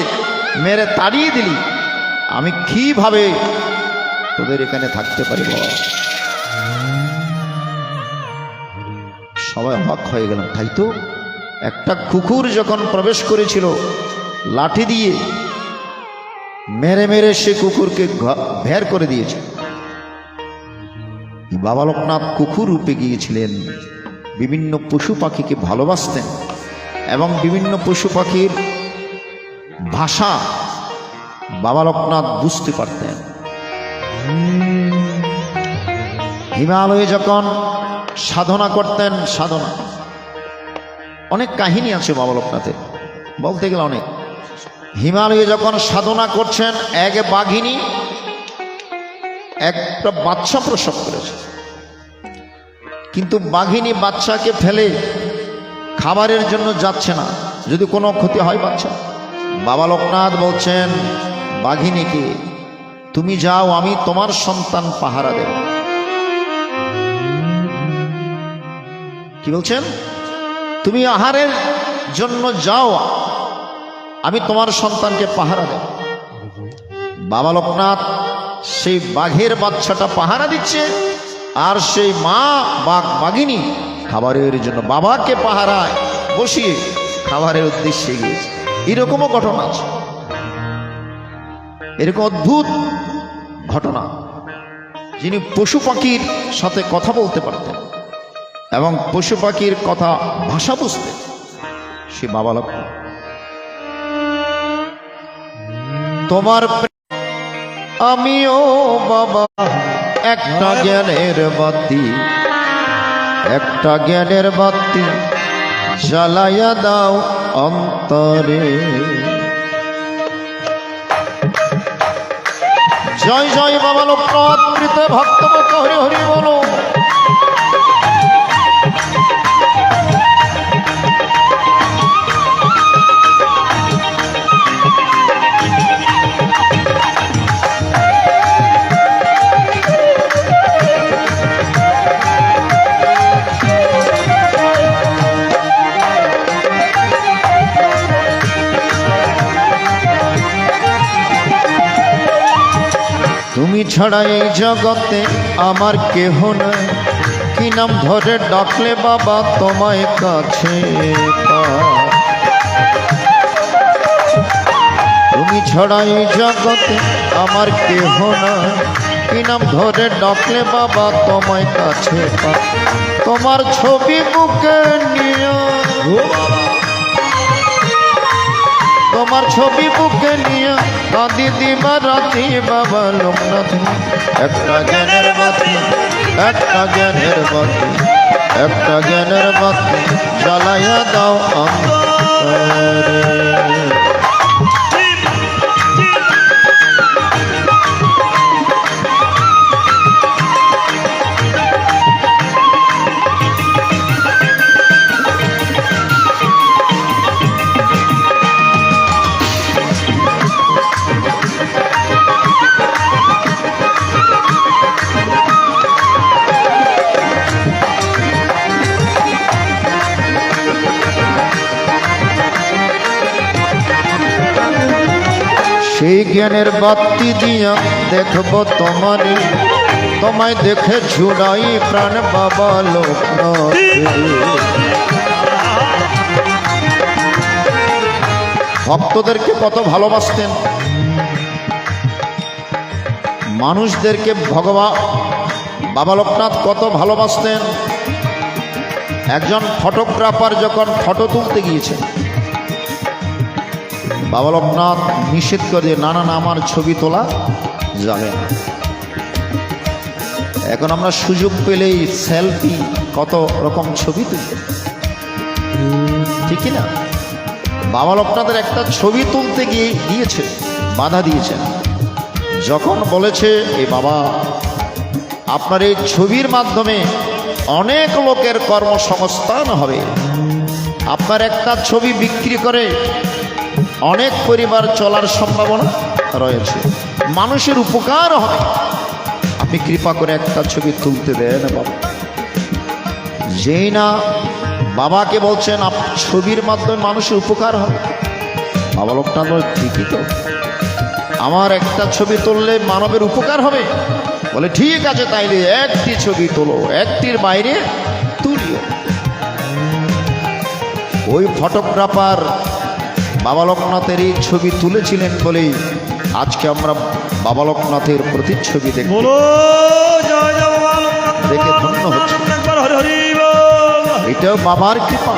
মেরে তাড়িয়ে দিলি, আমি কিভাবে তোদের এখানে থাকতে পারি বল? সবাই অবাক হয়ে গেলাম, তাই তো একটা কুকুর যখন প্রবেশ করেছিল লাঠি দিয়ে মেরে মেরে সে কুকুরকে বের করে দিয়েছে। বাবা লোকনাথ কুকুর রূপে গিয়েছিলেন, বিভিন্ন পশু পাখিকে ভালোবাসতেন এবং বিভিন্ন পশু পাখির ভাষা বাবা লোকনাথ বুঝতে পারতেন। হিমালয়ে যখন সাধনা করতেন, সাধনা অনেক কাহিনী আছে বাবা লোকনাথের, বলতে গেলে অনেক। হিমালয়ে যখন সাধনা করছেন, এক বাঘিনী একটা বাচ্চা প্রসব করেছে, কিন্তু বাঘিনী বাচ্চাকে ফেলে খাবারের জন্য যাচ্ছে না, যদি কোনো ক্ষতি হয় বাচ্চা। বাবা লোকনাথ বলছেন বাঘিনীকে, তুমি যাও, আমি তোমার সন্তান পাহারা দেব। কি বলছেন? তুমি আহারের জন্য যাও, আমি তোমার সন্তানকে পাহারা দেব। বাবা লোকনাথ সেই বাঘের বাচ্চাটা পাহারা দিচ্ছে, আর সেই মা বাঘ বাঘিনী খাবারের জন্য বাবাকে পাহারায় বসিয়ে খাবারের উদ্দেশ্যে গিয়েছে। এরকমও ঘটনা আছে, এরকম অদ্ভুত ঘটনা। যিনি পশু পাখির সাথে কথা বলতে পারতেন এবং পশু পাখির কথা ভাষা বুঝতেন, সে বাবা লক্ষ্মণ। তোমার আমিও বাবা একটা জ্ঞানের বাতি, একটা জ্ঞানের বাতি জ্বালাইয়া দাও অন্তরে। জয় জয় বাবা লোকনাথ, প্রীত ভক্ত হরি হরি বলো। তুমি ছাড়া এই জগতে আমার কেহ নাই, কি নাম ধরে ডাকলে বাবা তোমায় কাছে পাই। তুমি ছাড়া এই জগতে আমার কেহ নাই, কি নাম ধরে ডাকলে বাবা তোমায় কাছে পাই। তোমার ছবি মুখে নিয়ে, তোমার ছবি বুকে নিয়ে কাঁদি দিবা রাতি বাবা লোকনাথ। একটা জ্ঞানের বাতি, একটা জ্ঞানের বাতি, একটা জ্ঞানের বাতি জ্বালাইয়া দাও অন্তরে। সেই জ্ঞানের বাতি দিয়া দেখব তোমারে, তোমায় দেখে ঝুড়াই প্রাণ বাবা লোকনাথ। ভক্তদেরকে কত ভালোবাসতেন, মানুষদেরকে ভগবান বাবা লোকনাথ কত ভালোবাসতেন। একজন ফটোগ্রাফার যখন ফটো তুলতে গিয়েছেন, বাবা লোকনাথ নিষেধ করে দিয়ে, না না না আমার ছবি তোলা যাবে না। এখন আমরা সুযোগ পেলেই সেলফি কত রকম ছবি তুলি, ঠিক না? বাবা লোকনাথের একটা ছবি তুলতে গিয়েছে, বাধা দিয়েছেন। যখন বলেছে এই বাবা আপনার এই ছবির মাধ্যমে অনেক লোকের কর্মসংস্থান হবে, আপনার একটা ছবি বিক্রি করে অনেক পরিবার চলার সম্ভাবনা রয়েছে, মানুষের উপকার হবে, আপনি কৃপা করে একটা ছবি তুলতে দেন বাবা। যেই না বাবাকে বলছেন ছবির মাধ্যমে মানুষের উপকার হবে, বাবা লোকনাথ ঠিকই তো, আমার একটা ছবি তুললে মানবের উপকার হবে। বলে ঠিক আছে, তাইলে একটি ছবি তোলো, একটির বাইরে তুলিও। ওই ফটোগ্রাফার বাবা লোকনাথের এই ছবি তুলেছিলেন বলেই আজকে আমরা বাবা লোকনাথের প্রতিচ্ছবি দেখে ধন্য হচ্ছে। এটাও বাবার কৃপা,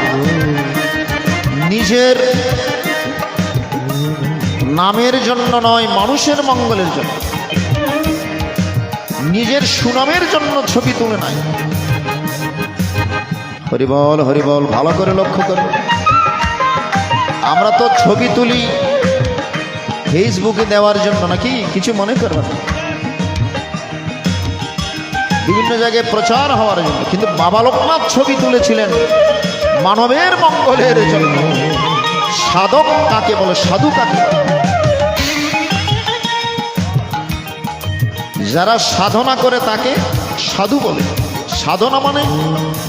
নিজের নামের জন্য নয়, মানুষের মঙ্গলের জন্য, নিজের সুনামের জন্য ছবি তুলে নাই। হরিবল হরিবল, ভালো করে লক্ষ্য করবে। আমরা তো ছবি তুলি ফেসবুকে দেওয়ার জন্য, নাকি কিছু মনে করবেন, বিভিন্ন জায়গায় প্রচার হওয়ার জন্য, কিন্তু বাবা লোকনাথ ছবি তুলেছিলেন মানবের মঙ্গলের জন্য। সাধক কাকে বলে, সাধু কাকে? যারা সাধনা করে তাকে সাধু বলে। সাধনা মানে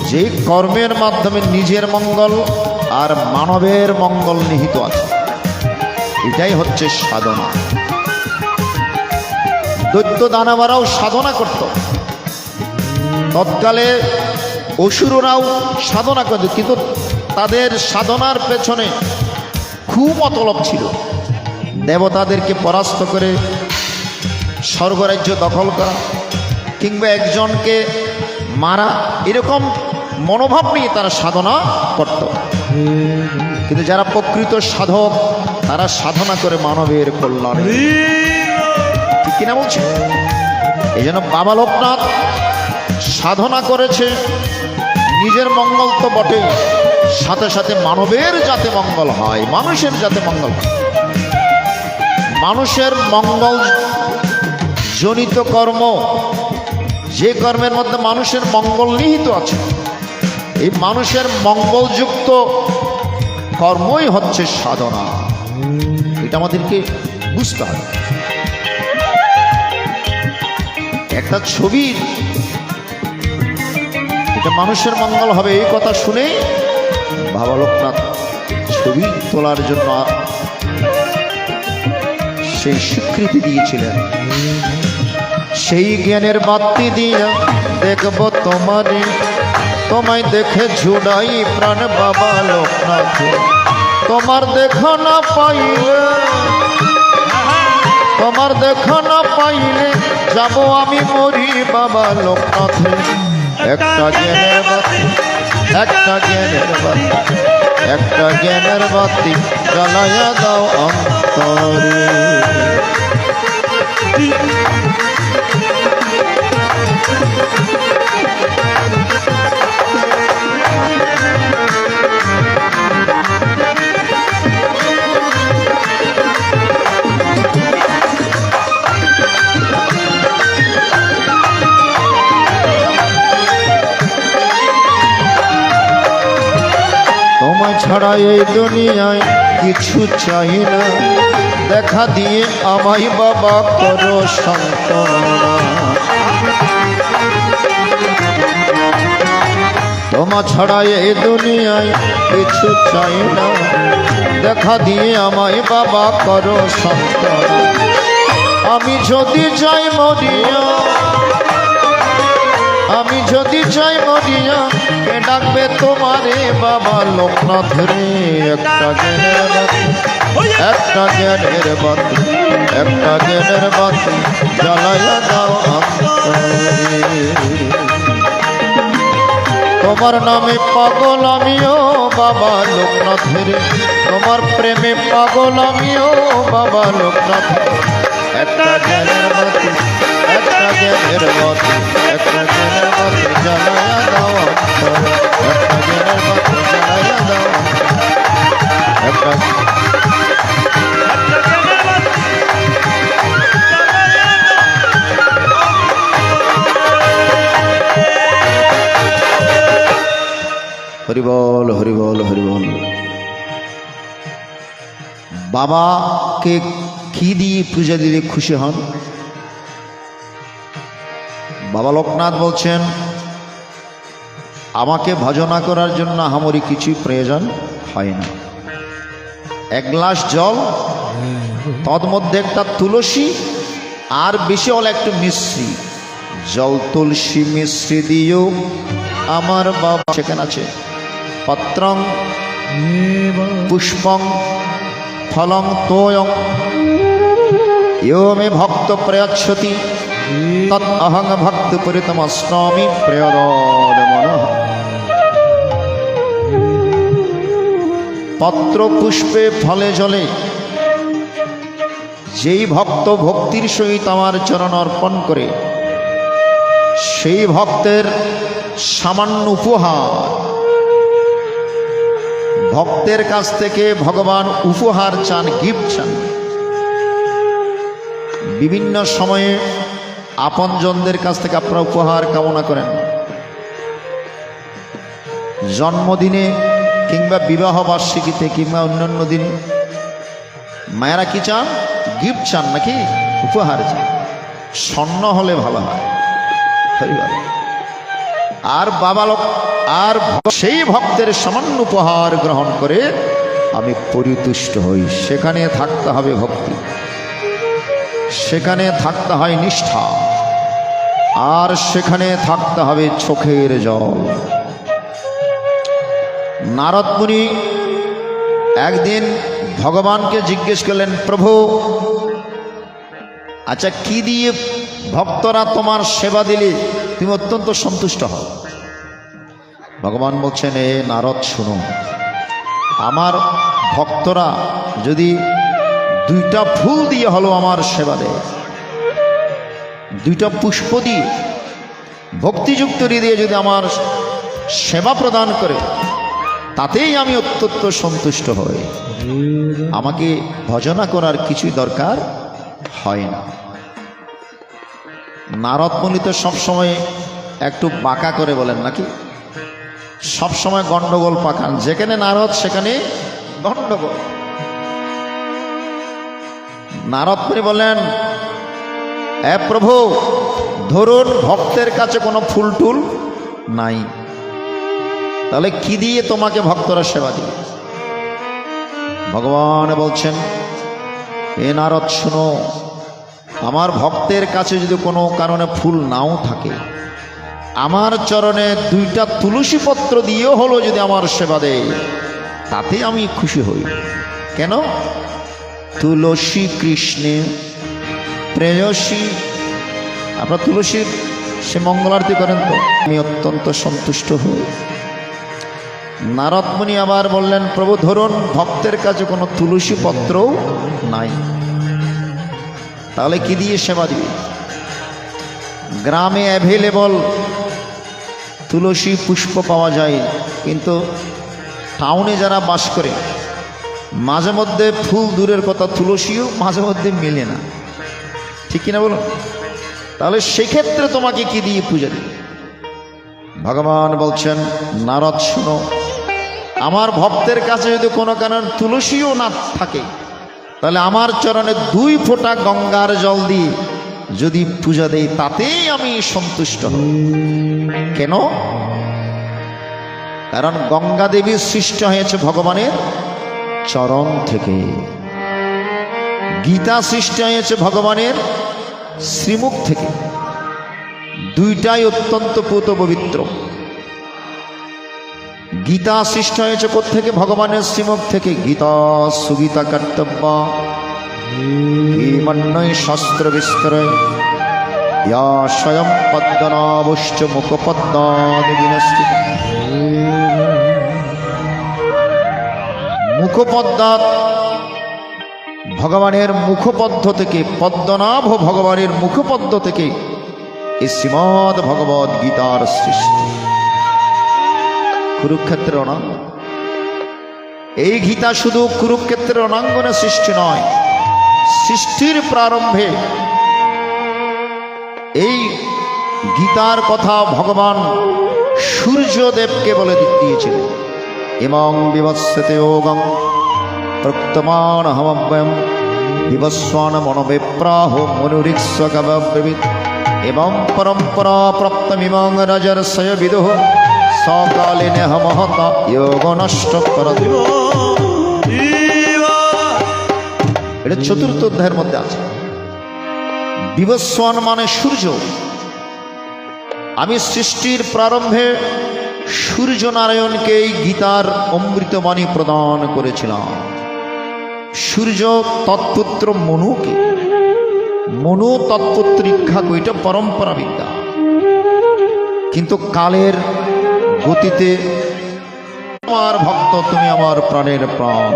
যে কর্মের মাধ্যমে নিজের মঙ্গল আর মানবের মঙ্গল নিহিত আছে, এটাই হচ্ছে সাধনা। দৈত্য দানবরাও সাধনা করত, তৎকালে অসুররাও সাধনা করত, কিন্তু তাদের সাধনার পেছনে খুব মতলব ছিল। দেবতাদেরকে পরাস্ত করে স্বর্গরাজ্য দখল করা কিংবা একজনকে মারা, এরকম মনোভাব নিয়ে তারা সাধনা করত। কিন্তু যারা প্রকৃত সাধক তারা সাধনা করে মানবের কল্যাণে, ঠিক কিনা বলছে? এই জন্য বাবা লোকনাথ সাধনা করেছে, নিজের মঙ্গল তো বটেই, সাথে সাথে মানবের যাতে মঙ্গল হয়, মানুষের যাতে মঙ্গল হয়। মানুষের মঙ্গল জনিত কর্ম, যে কর্মের মধ্যে মানুষের মঙ্গল নিহিত আছে, এই মানুষের মঙ্গলযুক্ত কর্মই হচ্ছে সাধনা। এটা আমাদেরকে বুঝতে হবে। একটা ছবির এটা মানুষের মঙ্গল হবে এই কথা শুনে বাবা লোকনাথ ছবি তোলার জন্য সেই স্বীকৃতি দিয়েছিলেন। সেই জ্ঞানের বাতি দিয়া দেখব তোমারে, তোমায় দেখে ঝুড়াই প্রাণ বাবা লোকনাথ, তোমার দেখা না পাইলে, তোমার দেখা না পাইলে যাব আমি মরি বাবা লোকনাথে। একটা জ্ঞানের বাতি, একটা জ্ঞানের বাতি, একটা জ্ঞানের বাতি জ্বালাইয়া দাও অন্তরে। ছাড়া এই দুনিয়ায় কিছু চাই না, দেখা দিয়ে আমায় বাবা করো সান্ত্বনা। তোমা ছাড়া এই দুনিয়ায় কিছু চাই না, দেখা দিয়ে আমায় বাবা করো সান্ত্বনা। আমি যদি যাই মরিয়া, আমি যদি যাই মরিয়া, কে ডাকবে তোমারে বাবা লোকনাথ রে। একটা জ্ঞানের বাতি, একটা জ্ঞানের বাতি, একটা জ্ঞানের বাতি জ্বালাইয়া দাও অন্তরে। তোমার নামে পাগল আমিও বাবা লোকনাথ রে, তোমার প্রেমে পাগল আমিও বাবা লোকনাথ। একটা জ্ঞানের বাতি, একটা জ্ঞানের বাতি, একটা জ্ঞানের বাতি জ্বালাইয়া দাও অন্তরে। একটা জ্ঞানের বাতি জ্বালাইয়া দাও একটা। হরিবল হরিবল হরিবল। বাবাকে কি দিয়ে পূজা দিলে খুশি হন? বাবা লোকনাথ বলছেন, আমাকে ভজনা করার জন্য আমারই কিছুই প্রয়োজন হয় না। এক গ্লাস জল, তন্মধ্যে একটা তুলসী, আর বেশি হল একটু মিশ্রি। জল তুলসী মিশ্রি দিও আমার বাবা। সেখানে আছে পত্রং পুষ্পং ফলং তোয়ং ইয়ো মে ভক্ত প্রয়চ্ছতি তৎ অহং ভক্ত পরিতমস্নামি প্রয়দদ মনঃ। পত্র পুষ্পে ফলে জলে যেই ভক্ত ভক্তির সহিত আমার চরণ অর্পণ করে, সেই ভক্তের সামান্য উপহার, ভক্তের কাছ থেকে ভগবান উপহার চান, গিফট চান। বিভিন্ন সময়ে আপনজনদের কাছ থেকে আপনারা উপহার কামনা করেন। জন্মদিনে কিংবা বিবাহ বার্ষিকীতে কিংবা অন্যান্য দিনে মায়েরা কি চান? গিফট চান, নাকি উপহার চান। স্বর্ণ হলে ভালো হয়। আর বাবা লোক আর সেই ভক্তের সামান্য উপহার গ্রহণ করে আমি পরিতুষ্ট হই। সেখানে থাকতে হবে ভক্তি, সেখানে থাকতে হয় নিষ্ঠা। আর সেখানে থাকতে হবে চোখের জল। নারদ মুনি একদিন ভগবানকে জিজ্ঞেস করলেন, প্রভু আচ্ছা কি দিয়ে ভক্তরা তোমার সেবা দিলে তুমি অত্যন্ত সন্তুষ্ট হও? ভগবান বলছেন, এ নারদ শুনো, আমার ভক্তরা যদি 2টা ফুল দিয়ে হলো আমার সেবা দেয়, 2টা পুষ্প দিয়ে ভক্তিযুক্ত হৃদয়ে যদি আমার সেবা প্রদান করে, তাতেই আমি অত্যন্ত সন্তুষ্ট হই। আমাকে ভজনা করার কিছুই দরকার হয় না। নারদ মুনি তো সবসময় একটু বাঁকা করে বলেন নাকি, সবসময় গন্ডগোল পাকান, যেখানে নারদ সেখানে গন্ডগোল। নারদ মুনি বললেন, এ প্রভু, ধরুন ভক্তের কাছে কোনো ফুল টুল নাই, তাহলে কি দিয়ে তোমাকে ভক্তরা সেবা দিবে? ভগবান বলছেন, এ নারদ শুনো, আমার ভক্তের কাছে যদি কোনো কারণে ফুল নাও থাকে, আমার চরণে 2টা তুলসী পত্র দিয়েও হলো যদি আমার সেবা দেয়, তাতে আমি খুশি হই। কেন? তুলসী কৃষ্ণে প্রেয়সী। আপনারা তুলসীর সে মঙ্গলারতি করেন তো, আমি অত্যন্ত সন্তুষ্ট হই। নারদ মুনি আবার বললেন, প্রভু ধরুন ভক্তের কাছে কোনো তুলসী পত্রও নাই, তাহলে কি দিয়ে সেবা দিবে? গ্রামে অ্যাভেলেবল তুলসী পুষ্প পাওয়া যায়, কিন্তু টাউনে যারা বাস করে মাঝে মধ্যে ফুল দূরের কথা, তুলসীও মাঝে মধ্যে মেলে না, ঠিক কিনা বলুন? তাহলে সেক্ষেত্রে তোমাকে কি দিয়ে পূজা দিবে? ভগবান বলছেন, নারদ শুনো, আমার ভক্তের কাছে যদি কোনো কারণ তুলসীও না থাকে, তাহলে আমার চরণে 2 ফোঁটা গঙ্গার জল দিয়ে যদি পূজা দেই, তাতেই আমি সন্তুষ্ট হই। কেন? কারণ গঙ্গা দেবীর সৃষ্টি হয়েছে ভগবানের চরণ থেকে, গীতা সৃষ্টি হয়েছে ভগবানের শ্রীমুখ থেকে, 2টাই অত্যন্ত পুত পবিত্র। গীতা সৃষ্টি হয়েছে কোত্থেকে? ভগবানের শ্রীমুখ থেকে। গীতা সুগীতা কর্তব্য হিমন্নয় শাস্ত্র বিস্তরয় ইয়া স্বয়ং পদ্মনাভশ্চ মুখপদ্মাদি বিনষ্টি। মুখপদ্মা ভগবানের মুখপদ্ম থেকে, পদ্মনাভ ভগবানের মুখপদ্ম থেকে এই শ্রীমদ্ ভগবদ গীতার সৃষ্টি। কুরুক্ষেত্রের রণাঙ্গন। এই গীতা শুধু কুরুক্ষেত্রের রণাঙ্গনে সৃষ্টি নয়, সৃষ্টির প্রারম্ভে এই গীতার কথা ভগবান সূর্যদেবকে বলে দিয়েছিলেন। ইমং বিবস্যতে যোগং প্রক্তমান হমব্যম বিবস্বান মনোবিপ্রাহ মনুরিক্ষ্বকব্রবীত এবং পরম্পরা প্রাপ্তমিমং রাজর্ষয় বিদুঃ সকালীনে মহতা যোগ নষ্ট করত। এটা 4র্থ অধ্যায়ের মধ্যে আছে। বিবস্বান মানে সূর্য। আমি সৃষ্টির প্রারম্ভে সূর্য নারায়ণকে এই গীতার অমৃতবাণী প্রদান করেছিলাম। সূর্য তৎপুত্র মনুকে, মনু তৎপুত্র ইক্ষ্বাকু, এটা পরম্পরা বিদ্যা। কিন্তু কালের গতিতে আমার ভক্ত, তুমি আমার প্রাণের প্রাণ,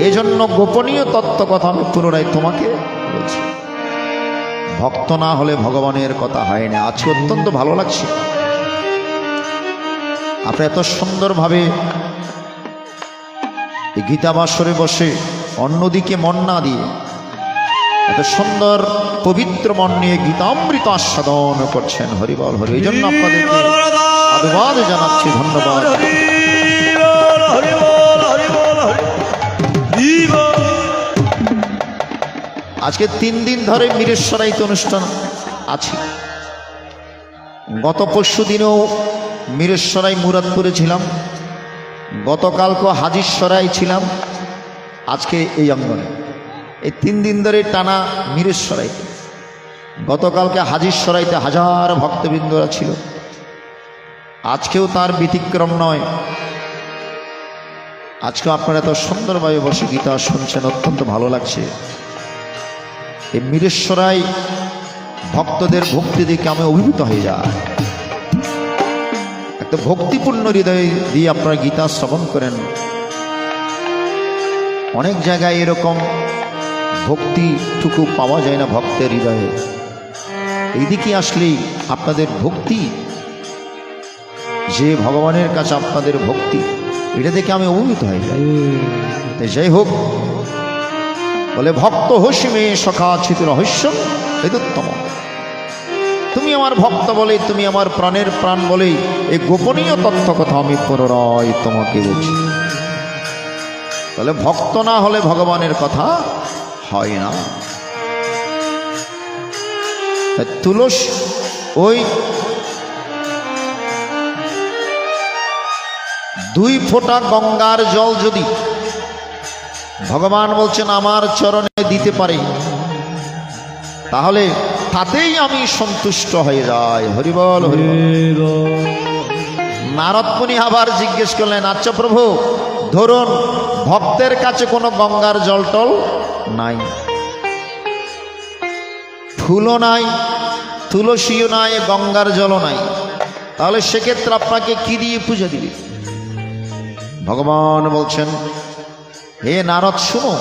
এই জন্য গোপনীয় তত্ত্ব কথা আমি পুনরায় তোমাকে বলছি। ভক্ত না হলে ভগবানের কথা হয় না। আজকে অত্যন্ত ভালো লাগছে, আপনি এত সুন্দরভাবে গীতা বাসরে বসে অন্যদিকে মন না দিয়ে এত সুন্দর পবিত্র মন নিয়ে গীতামৃত আস্বাদন করছেন। হরিবল হরি। এই জন্য আপনাদেরকে সাধুবাদ জানাচ্ছি, ধন্যবাদ। আজকে 3 দিন ধরে মিরেশ্বরাইতে অনুষ্ঠান আছে। গত পরশু দিনেও মিরেশ্বরাই মুরাদপুরে ছিলাম, গতকালকে হাজিরসরাই ছিলাম, আজকে এই অঙ্গনে। এই 3 দিন ধরে টানা মিরেশ্বরাইতে। গতকালকে হাজির সরাইতে হাজার ভক্তবৃন্দরা ছিল, আজকেও তার ব্যতিক্রম নয়। আজকে আপনারা এত সুন্দরভাবে বসে গীতা শুনছেন, অত্যন্ত ভালো লাগছে। এই মিরেশ্বরাই ভক্তদের ভক্তি দেখে আমি অভিভূত হয়ে যায়। একটা ভক্তিপূর্ণ হৃদয় দিয়ে আপনারা গীতা শ্রবণ করেন। অনেক জায়গায় এরকম ভক্তিটুকু পাওয়া যায় না ভক্তের হৃদয়ে। এইদিকে আসলেই আপনাদের ভক্তি, যে ভগবানের কাছে আপনাদের ভক্তি, এটা দেখে আমি অভিভূত হয়ে যাই। যাই হোক, বলে ভক্ত হসিমে সখা ছিত রহস্য বেদোত্তম। তুমি আমার ভক্ত বলে, তুমি আমার প্রাণের প্রাণ বলে, এই গোপনীয় তথ্য কথা আমি পুনরায় তোমাকে বলছি। তাহলে ভক্ত না হলে ভগবানের কথা হয় না। তুলসী ওই 2 ফোঁটা গঙ্গার জল যদি ভগবান বলছেন আমার চরণে দিতে পারে, তাহলে তাতেই আমি সন্তুষ্ট হয়ে যাই। হরিবল হরিবল। নারদ মুনি আবার জিজ্ঞেস করলেন, আচ্ছা প্রভু, ধরুন ভক্তের কাছে কোনো গঙ্গার জল টল নাই, ফুলও নাই, তুলসীও নাই, গঙ্গার জলও নাই, তাহলে সেক্ষেত্রে আপনাকে কি দিয়ে পূজা দিবে? ভগবান বলছেন, হে নারদ শুনো,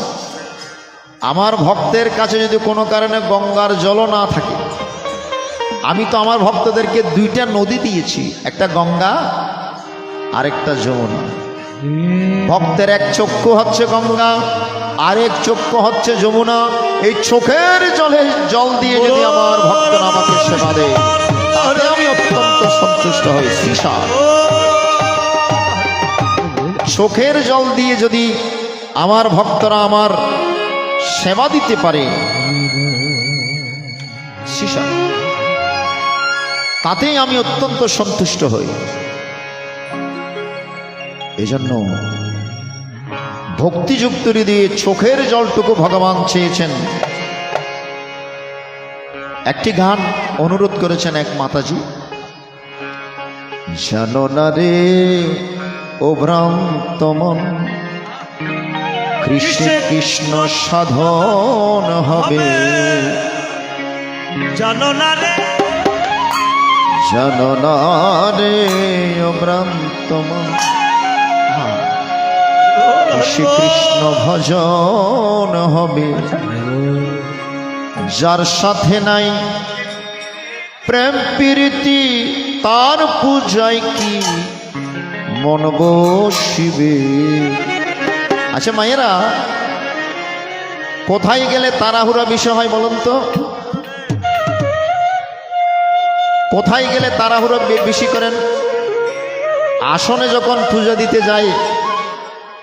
আমার ভক্তের কাছে যদি কোনো কারণে গঙ্গার জলও না থাকে, আমি তো আমার ভক্তদেরকে 2টা নদী দিয়েছি, একটা গঙ্গা আর একটা যমুনা। ভক্তের এক চক্ষু হচ্ছে গঙ্গা, আরেক চক্ষু হচ্ছে যমুনা। এই চোখের জল দিয়ে যদি আমার ভক্ত আমাকে সেবা দেয়, তাহলে আমি অত্যন্ত সন্তুষ্ট হই। সীসা চোখের জল দিয়ে যদি আমার ভক্তরা আমার সেবা দিতে পারে, সীসা, তাতেই আমি অত্যন্ত সন্তুষ্ট হই। এজন্য ভক্তিযুক্ত হৃদয়ে চোখের জলটুকু ভগবান চেয়েছেন। একটি গান অনুরোধ করেছেন এক মাতাজি, জানো না রে ও ভ্রান্ত মন, কৃষ্ণ কৃষ্ণ সাধন হবে। জানো না রে, জানো না রে ও ভ্রান্ত মন, শ্রীকৃষ্ণ ভজন হবে। যার সাথে নাই প্রেম প্রীতি, তার পূজায় কি মন বসিবে। আচ্ছা মায়েরা, কোথায় গেলে তাড়াহুড়া বিষয় হয় বলুন তো? কোথায় গেলে তাড়াহুড়া বেশি করেন? আসনে যখন পূজা দিতে যাই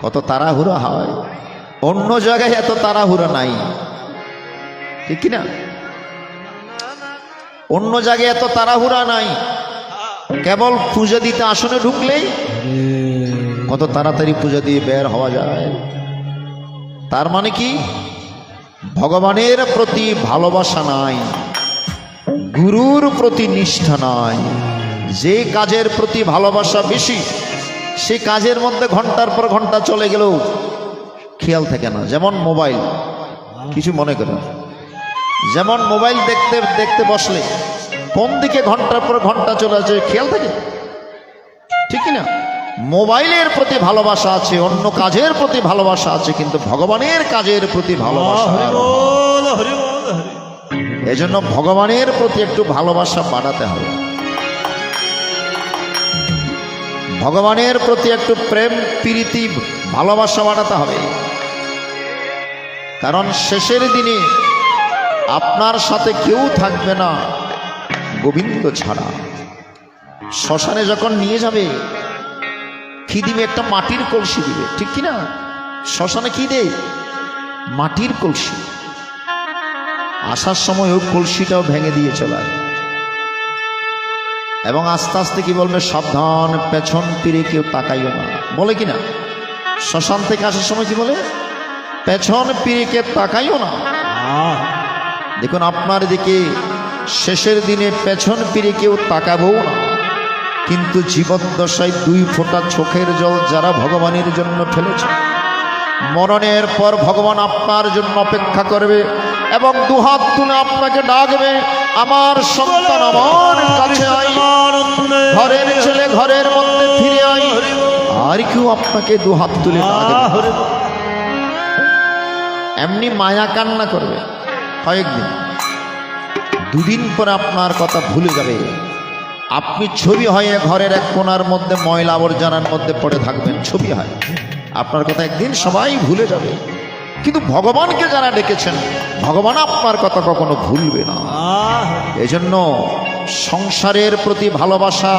কত তাড়াহুড়া হয়, অন্য জায়গায় এত তাড়াহুড়া নাই, ঠিক কিনা? অন্য জায়গায় এত তাড়াহুড়া নাই, কেবল পূজা দিতে আসনে ঢুকলেই কত তাড়াতাড়ি পূজা দিয়ে বের হওয়া যায়। তার মানে কি? ভগবানের প্রতি ভালোবাসা নাই, গুরুর প্রতি নিষ্ঠা নাই। যে কাজের প্রতি ভালোবাসা বেশি, সে কাজের মধ্যে ঘন্টার পর ঘন্টা চলে গেলেও খেয়াল থাকে না। যেমন মোবাইল, কিছু মনে করেন, যেমন মোবাইল দেখতে দেখতে বসলে কোন দিকে ঘন্টার পর ঘন্টা চলে আসে খেয়াল থাকে, ঠিক না? মোবাইলের প্রতি ভালোবাসা আছে, অন্য কাজের প্রতি ভালোবাসা আছে, কিন্তু ভগবানের কাজের প্রতি ভালোবাসা। এজন্য ভগবানের প্রতি একটু ভালোবাসা বাড়াতে হবে, ভগবানের প্রতি একটু প্রেম প্রীতি ভালোবাসা বাড়াতে হবে। কারণ শেষের দিনে আপনার সাথে কেউ থাকবে না গোবিন্দ ছাড়া। শ্মশানে যখন নিয়ে যাবে, কি দিবে? একটা মাটির কলসি দিবে, ঠিক কিনা? শ্মশানে কি দেয়? মাটির কলসি। আসার সময় ওই কলসিটাও ভেঙে দিয়ে চলে আসবে, এবং আস্তে আস্তে কি বলবে? সাবধান, পেছন ফিরে কেউ তাকাইও না, বলে কিনা? শ্মশান থেকে আসার সময় কি বলে? পেছন ফিরে কে তাকাইও না। দেখুন আপনার দিকে শেষের দিনে পেছন ফিরে কেউ তাকাবো না, কিন্তু জীবদ্দশায় 2 ফোঁটা চোখের জল যারা ভগবানের জন্য ফেলেছে, মরণের পর ভগবান আপনার জন্য অপেক্ষা করবে এবং 2 হাত তুলে আপনাকে ডাকবে, আমার সন্তান আমার কাছে আয়, ঘরের ছেলে ঘরের মধ্যে ফিরে আয়। আর কেউ আপনাকে 2 হাত তুলে ডাকবে, এমনি মায়া কান্না করবে কয়েকদিন, 2 দিন পরে আপনার কথা ভুলে যাবে। আপনি ছবি হয়ে ঘরের এক কোণার মধ্যে ময়লা আবর্জনার মধ্যে পড়ে থাকবেন, ছবি হয়, আপনার কথা একদিন সবাই ভুলে যাবে। কিন্তু ভগবানকে যারা ডেকেছেন, ভগবান আপনার কথা কখনো ভুলবে না। এজন্য সংসারের প্রতি ভালোবাসা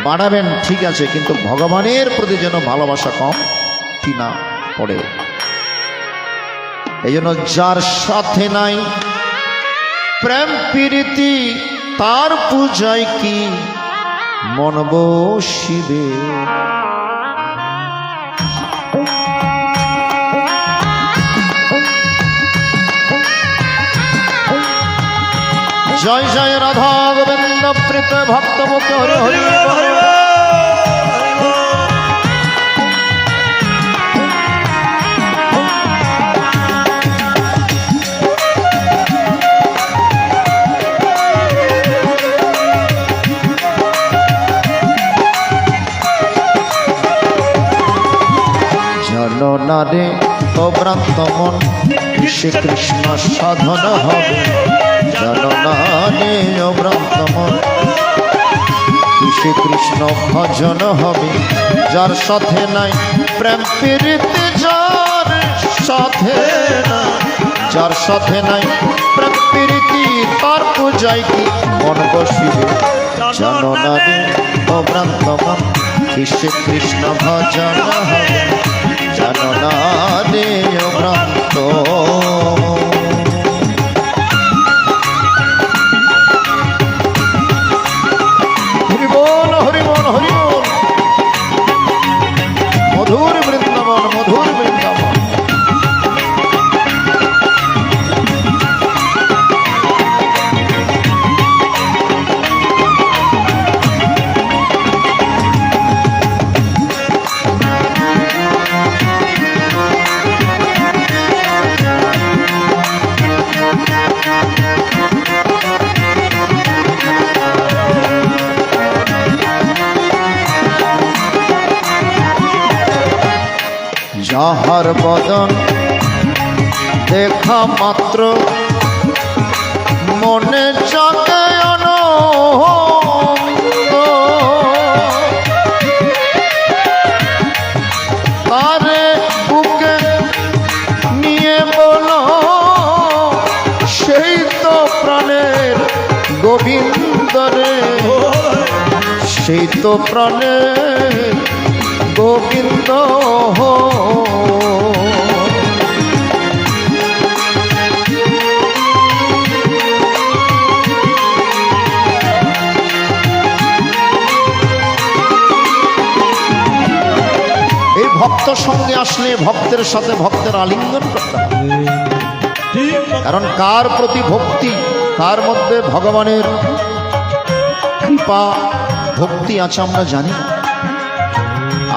বাড়াবেন ঠিক আছে, কিন্তু ভগবানের প্রতি যেন ভালোবাসা কম কি না পড়ে। এই জন্য যার সাথে নাই প্রেম প্রীতি, তার পূজায় কি মন বসিবে। জয় জয় রাধা গোবিন্দ প্রীত ভক্ত মুখে হরি হরি হরি। জননারে অভ্রান্ত মন শ্রীকৃষ্ণ সাধন হবে, জননারে অভ্রান্ত মন শ্রীকৃষ্ণ ভজন হবে। যার সাথে নাই প্রেম প্রীতি, যার সাথে নাই, যার সাথে নাই প্রেম প্রীতি, তার পূজায় কি মন বসিবে। জননারে অভ্রান্ত মন শ্রীকৃষ্ণ ভজন হবে, জননারে অভ্রান্ত। হরি বল হরি বল হরি বল, মধুর বৃন্দাবন মধুর বৃন্দাবন। যাহার বদন দেখা মাত্র মনে জাগে আনন্দ, তারে বুকে নিয়ে বলো সেই তো প্রাণের গোবিন্দ রে, সেই তো প্রাণের গোবিন্দ। এই ভক্ত সঙ্গে আসলে ভক্তের সাথে ভক্তের আলিঙ্গন করতে হবে, কারণ কার প্রতি ভক্তি, কার মধ্যে ভগবানের কৃপা ভক্তি আছে আমরা জানি।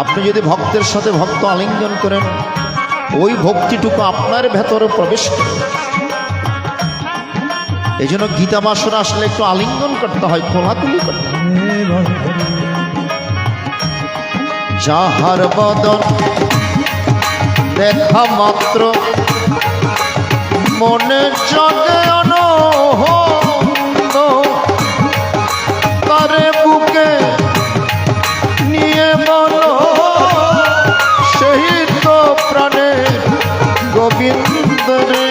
আপনি যদি ভক্তের সাথে ভক্ত আলিঙ্গন করেন, ওই ভক্তিটুকু আপনার ভেতরে প্রবেশ করে। এই জন্য গীতা বাসরে আসলে একটু আলিঙ্গন করতে হয়, কোলাকুলি করতে হয়। যাহার বদন দেখা মাত্র মনে জাগে আনন্দ, তারে বুকে নিয়ে বলো সেই তো প্রাণের গোবিন্দ রে,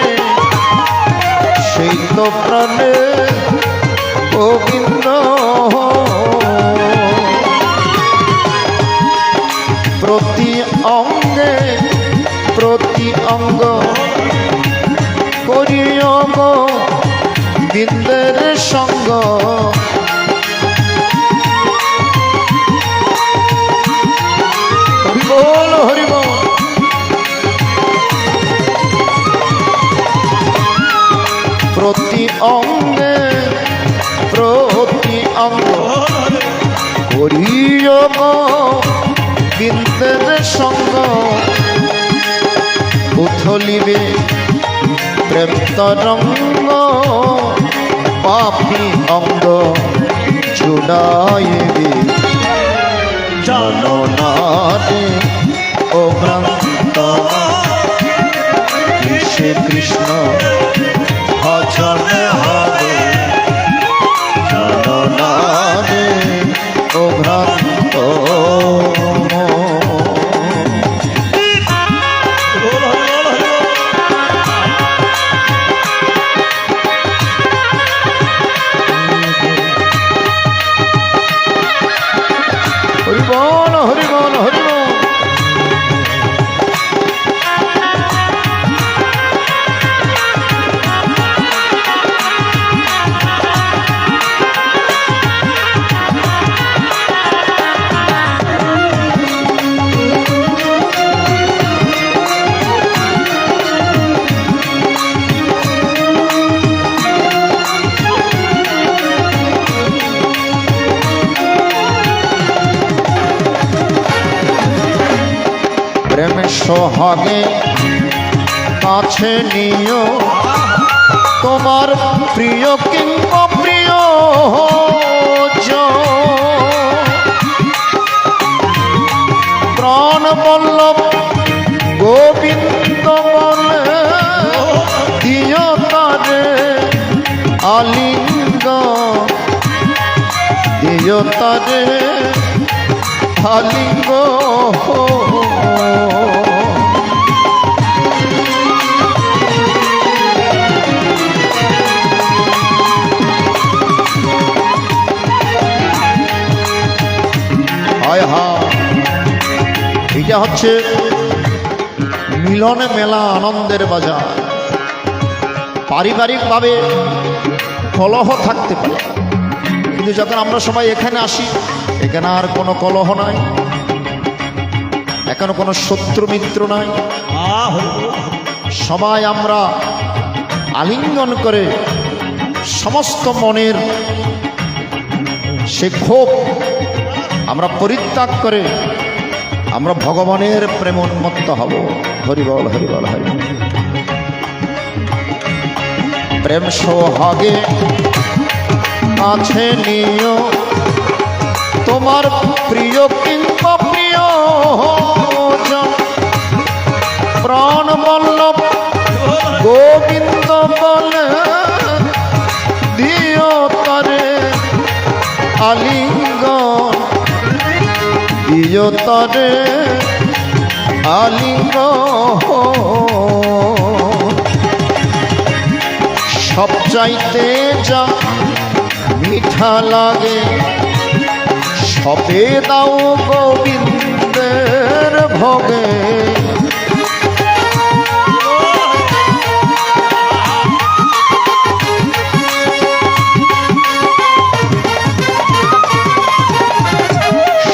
সেই তো প্রাণের গোবিন্দ। প্রতি অঙ্গে প্রতি অঙ্গ করিও গো বিন্দের সঙ্গ, হরি বল হরি বল। প্রতি অঙ্গে প্রতি অঙ্গ করিও গোবিন্দের সঙ্গ উথলিবে প্রেম তরঙ্গ পাপি অঙ্গ চুড়াইবে জানো না রে ও ভ্রান্ত কৃষ্ণ কৃষ্ণ ভজন হবে জানো না রে ও ভ্রান্ত হরিবল হরিবল হরিবল প্রেম সোহাগে কাছে নিও তোমার প্রিয় কিংবা প্রিয় প্রাণ বল্লভ গোবিন্দ বলে দিও তারে আলিঙ্গ দিও তারে আলিঙ্গ হায় হায় এটা হচ্ছে মিলনে মেলা আনন্দের বাজার। পারিবারিকভাবে কলহ থাকতে পারে, কিন্তু যখন আমরা সবাই এখানে আসি এখানে আর কোনো কলহ নাই, এখনো কোনো শত্রু মিত্র নাই। সবাই আমরা আলিঙ্গন করে সমস্ত মনের সে ক্ষোভ আমরা পরিত্যাগ করে আমরা ভগবানের প্রেম উন্মত্ত হব। হরিবল হরিবল হরি। প্রেম সোহাগে আছে নিও তোমার প্রিয় কিংবা প্রিয় প্রাণ বল্লভ গোবিন্দ বলে দিও তারে আলিঙ্গন দিও তারে আলিঙ্গন। সব চাইতে যা মিঠা লাগে সবে দাও গোবিন্দের ভোগে।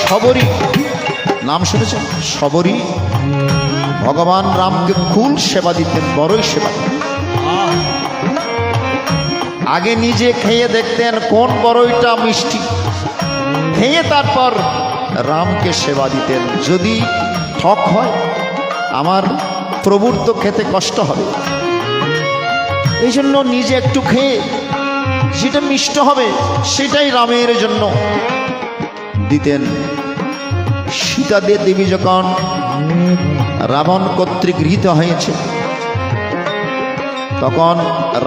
শবরী নাম শুনেছেন? শবরী ভগবান রামকে ফুল সেবা দিতেন, বড়ই সেবা দিতেন। আগে নিজে খেয়ে দেখতেন কোন বড়ইটা মিষ্টি, খেয়ে তারপর রামকে সেবা দিতেন। যদি ঠক হয় আমার প্রভুর তো খেতে কষ্ট হবে, এই জন্য নিজে একটু খেয়ে যেটা মিষ্ট হবে সেটাই রামের জন্য দিতেন। সীতা দেবী যখন রাবণ কর্তৃক গৃহীত হয়েছে তখন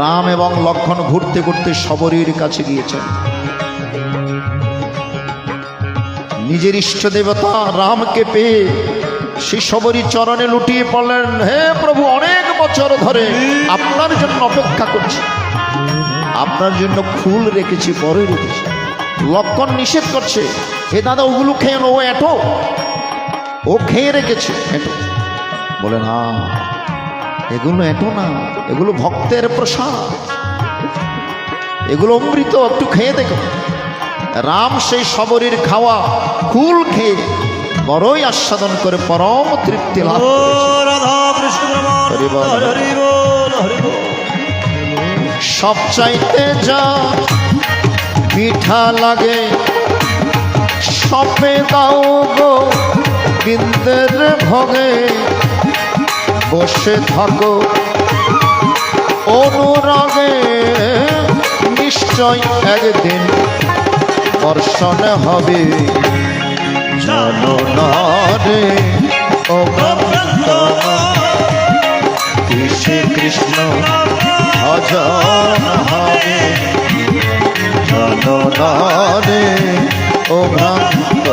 রাম এবং লক্ষ্মণ ঘুরতে ঘুরতে শবরীর কাছে গিয়েছেন। নিজের ইষ্ট দেবতা রামকে পেয়ে সেই শবরী চরণে লুটিয়ে পড়লেন, হে প্রভু, অনেক বছর ধরে আপনার জন্য অপেক্ষা করছি, আপনার জন্য ফুল রেখেছি, বড়ই রেখেছি। লক্ষ্মণ নিষেধ করছে, হে দাদা ওগুলো খেয়ে ও এঁটো, ও খেয়ে রেখেছে এঁটো। বলে না, এগুলো এঁটো না, এগুলো ভক্তের প্রসাদ, এগুলো অমৃত, একটু খেয়ে দেখো। রাম সেই শবরীর খাওয়া ফুল খেয়ে বড়ই আস্বাদন করে পরম তৃপ্তি লাভ করেছে। সব চাইতে যা মিঠা লাগে সপে দাও গো বিন্দের ভোগে বসে থাকো অনুরাগে নিশ্চয় একদিন দর্শন হবে জানো না রে ও ভক্ত শ্রী কৃষ্ণ ভজন হবে জানো না রে ও ভক্ত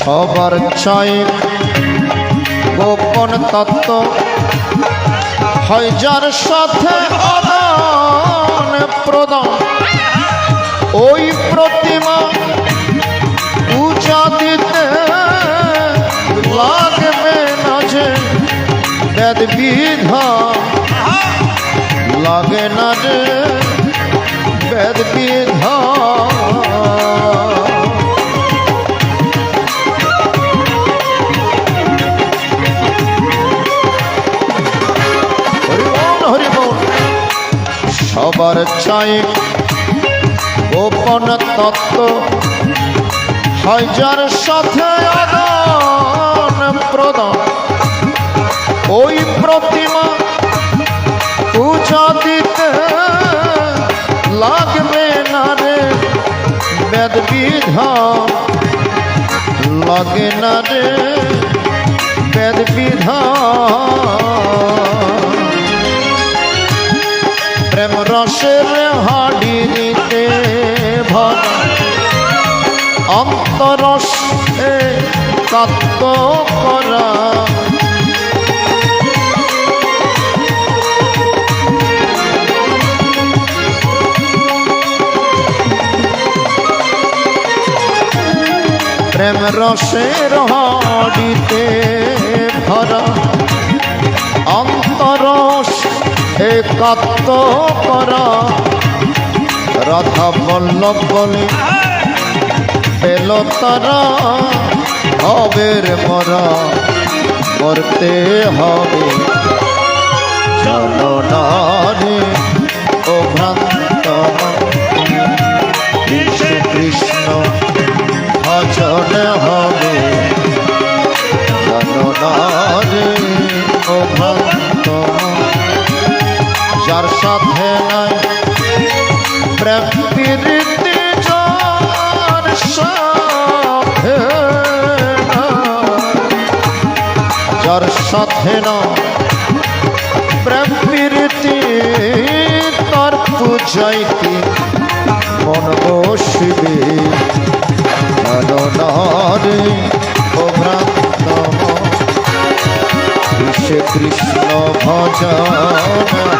সবার চাই গোপন তত্ত্ব হয় যার সাথে আদান প্রদান ওই প্রতিমা পূজা দিতে লাগবে না যে বেদ বিধান লাগে না যে বেদ বিধান সবার চাই গোপন তত্ত্ব হয় যার সাথে আদান প্রদান ওই প্রতিমা পূজা দিতে লাগবে না রে বেদ বিধান লাগে না রে বেদ বিধান প্রেম রসের হাড়িতে ভরা অন্তরস কাত্ত করা প্রেম রসের হাড়িতে ভরা অন্তরস একাত্ম করা রাধা বল্লভ বলে পেল তারা হবের মরা করতে হবে জানো না রে ও ভ্রান্ত কৃষ্ণ কৃষ্ণ ভজন হবে জানো না রে ও ভ্রান্ত যার সাথে নাই প্রেম প্রীতি যার সাথে যার সাথে না প্রেম প্রীতি তার পূজাইতে মন বসবে জানো না রে ও ভ্রান্ত কৃষ্ণ কৃষ্ণ ভজন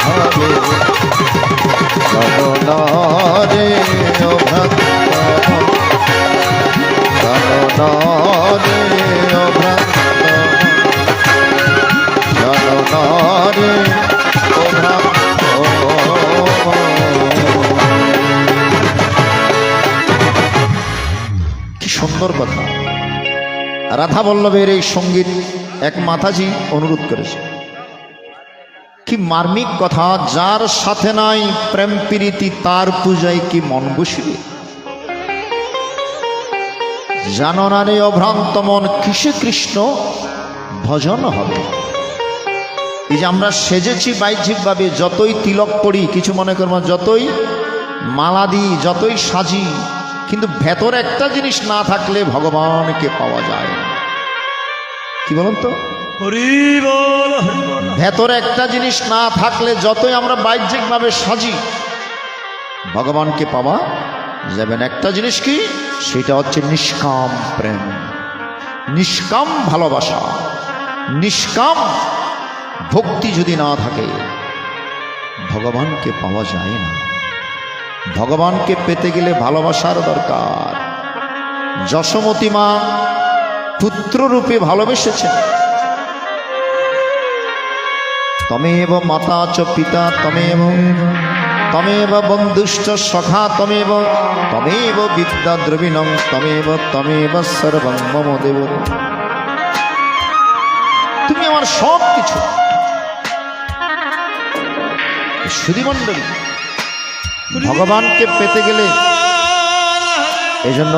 হবে জানো না রে ও ভক্ত জানো না রে ও ভক্ত জানো না রে ও ভক্ত কি সুন্দর কথা রাধা বল্লভের এই সঙ্গীত এক মাতাজি অনুরোধ করেছে কি মার্মিক কথা যার সাথে নাই প্রেম প্রীতি তার পূজায় কি মন বসিবে জানো না রে অভ্রান্ত মন কিসে কৃষ্ণ ভজন হবে এই যে আমরা সেজেছি বাহ্যিকভাবে যতই তিলক পড়ি কিছু মনে করবো যতই মালা দিই যতই সাজি কিন্তু ভেতর একটা জিনিস না থাকলে ভগবানকে পাওয়া যায় না। কি বলুন তো, হরি বল হরি বল। ভেতরে একটা জিনিস না থাকলে যতই আমরা বাহ্যিকভাবে সাজি, ভগবানকে পাওয়া যাবে না। একটা জিনিস কি, সেটা হচ্ছে নিষ্কাম প্রেম, নিষ্কাম ভালোবাসা, নিষ্কাম ভক্তি যদি না থাকে ভগবানকে পাওয়া যায় না। ভগবানকে পেতে গেলে ভালোবাসার দরকার। যশোমতী মা পুত্ররূপে ভালোবেসেছেন। তমেব মাতা চ পিতা তমেব, তমেব বন্ধুশ্চ সখা তমেব, তমেব বিদ্যা দ্রবিণং তমেব, তমেব সর্বং মম দেব। তুমি আমার সব কিছু। সুধীমণ্ডলী, ভগবানকে পেতে গেলে এজন্য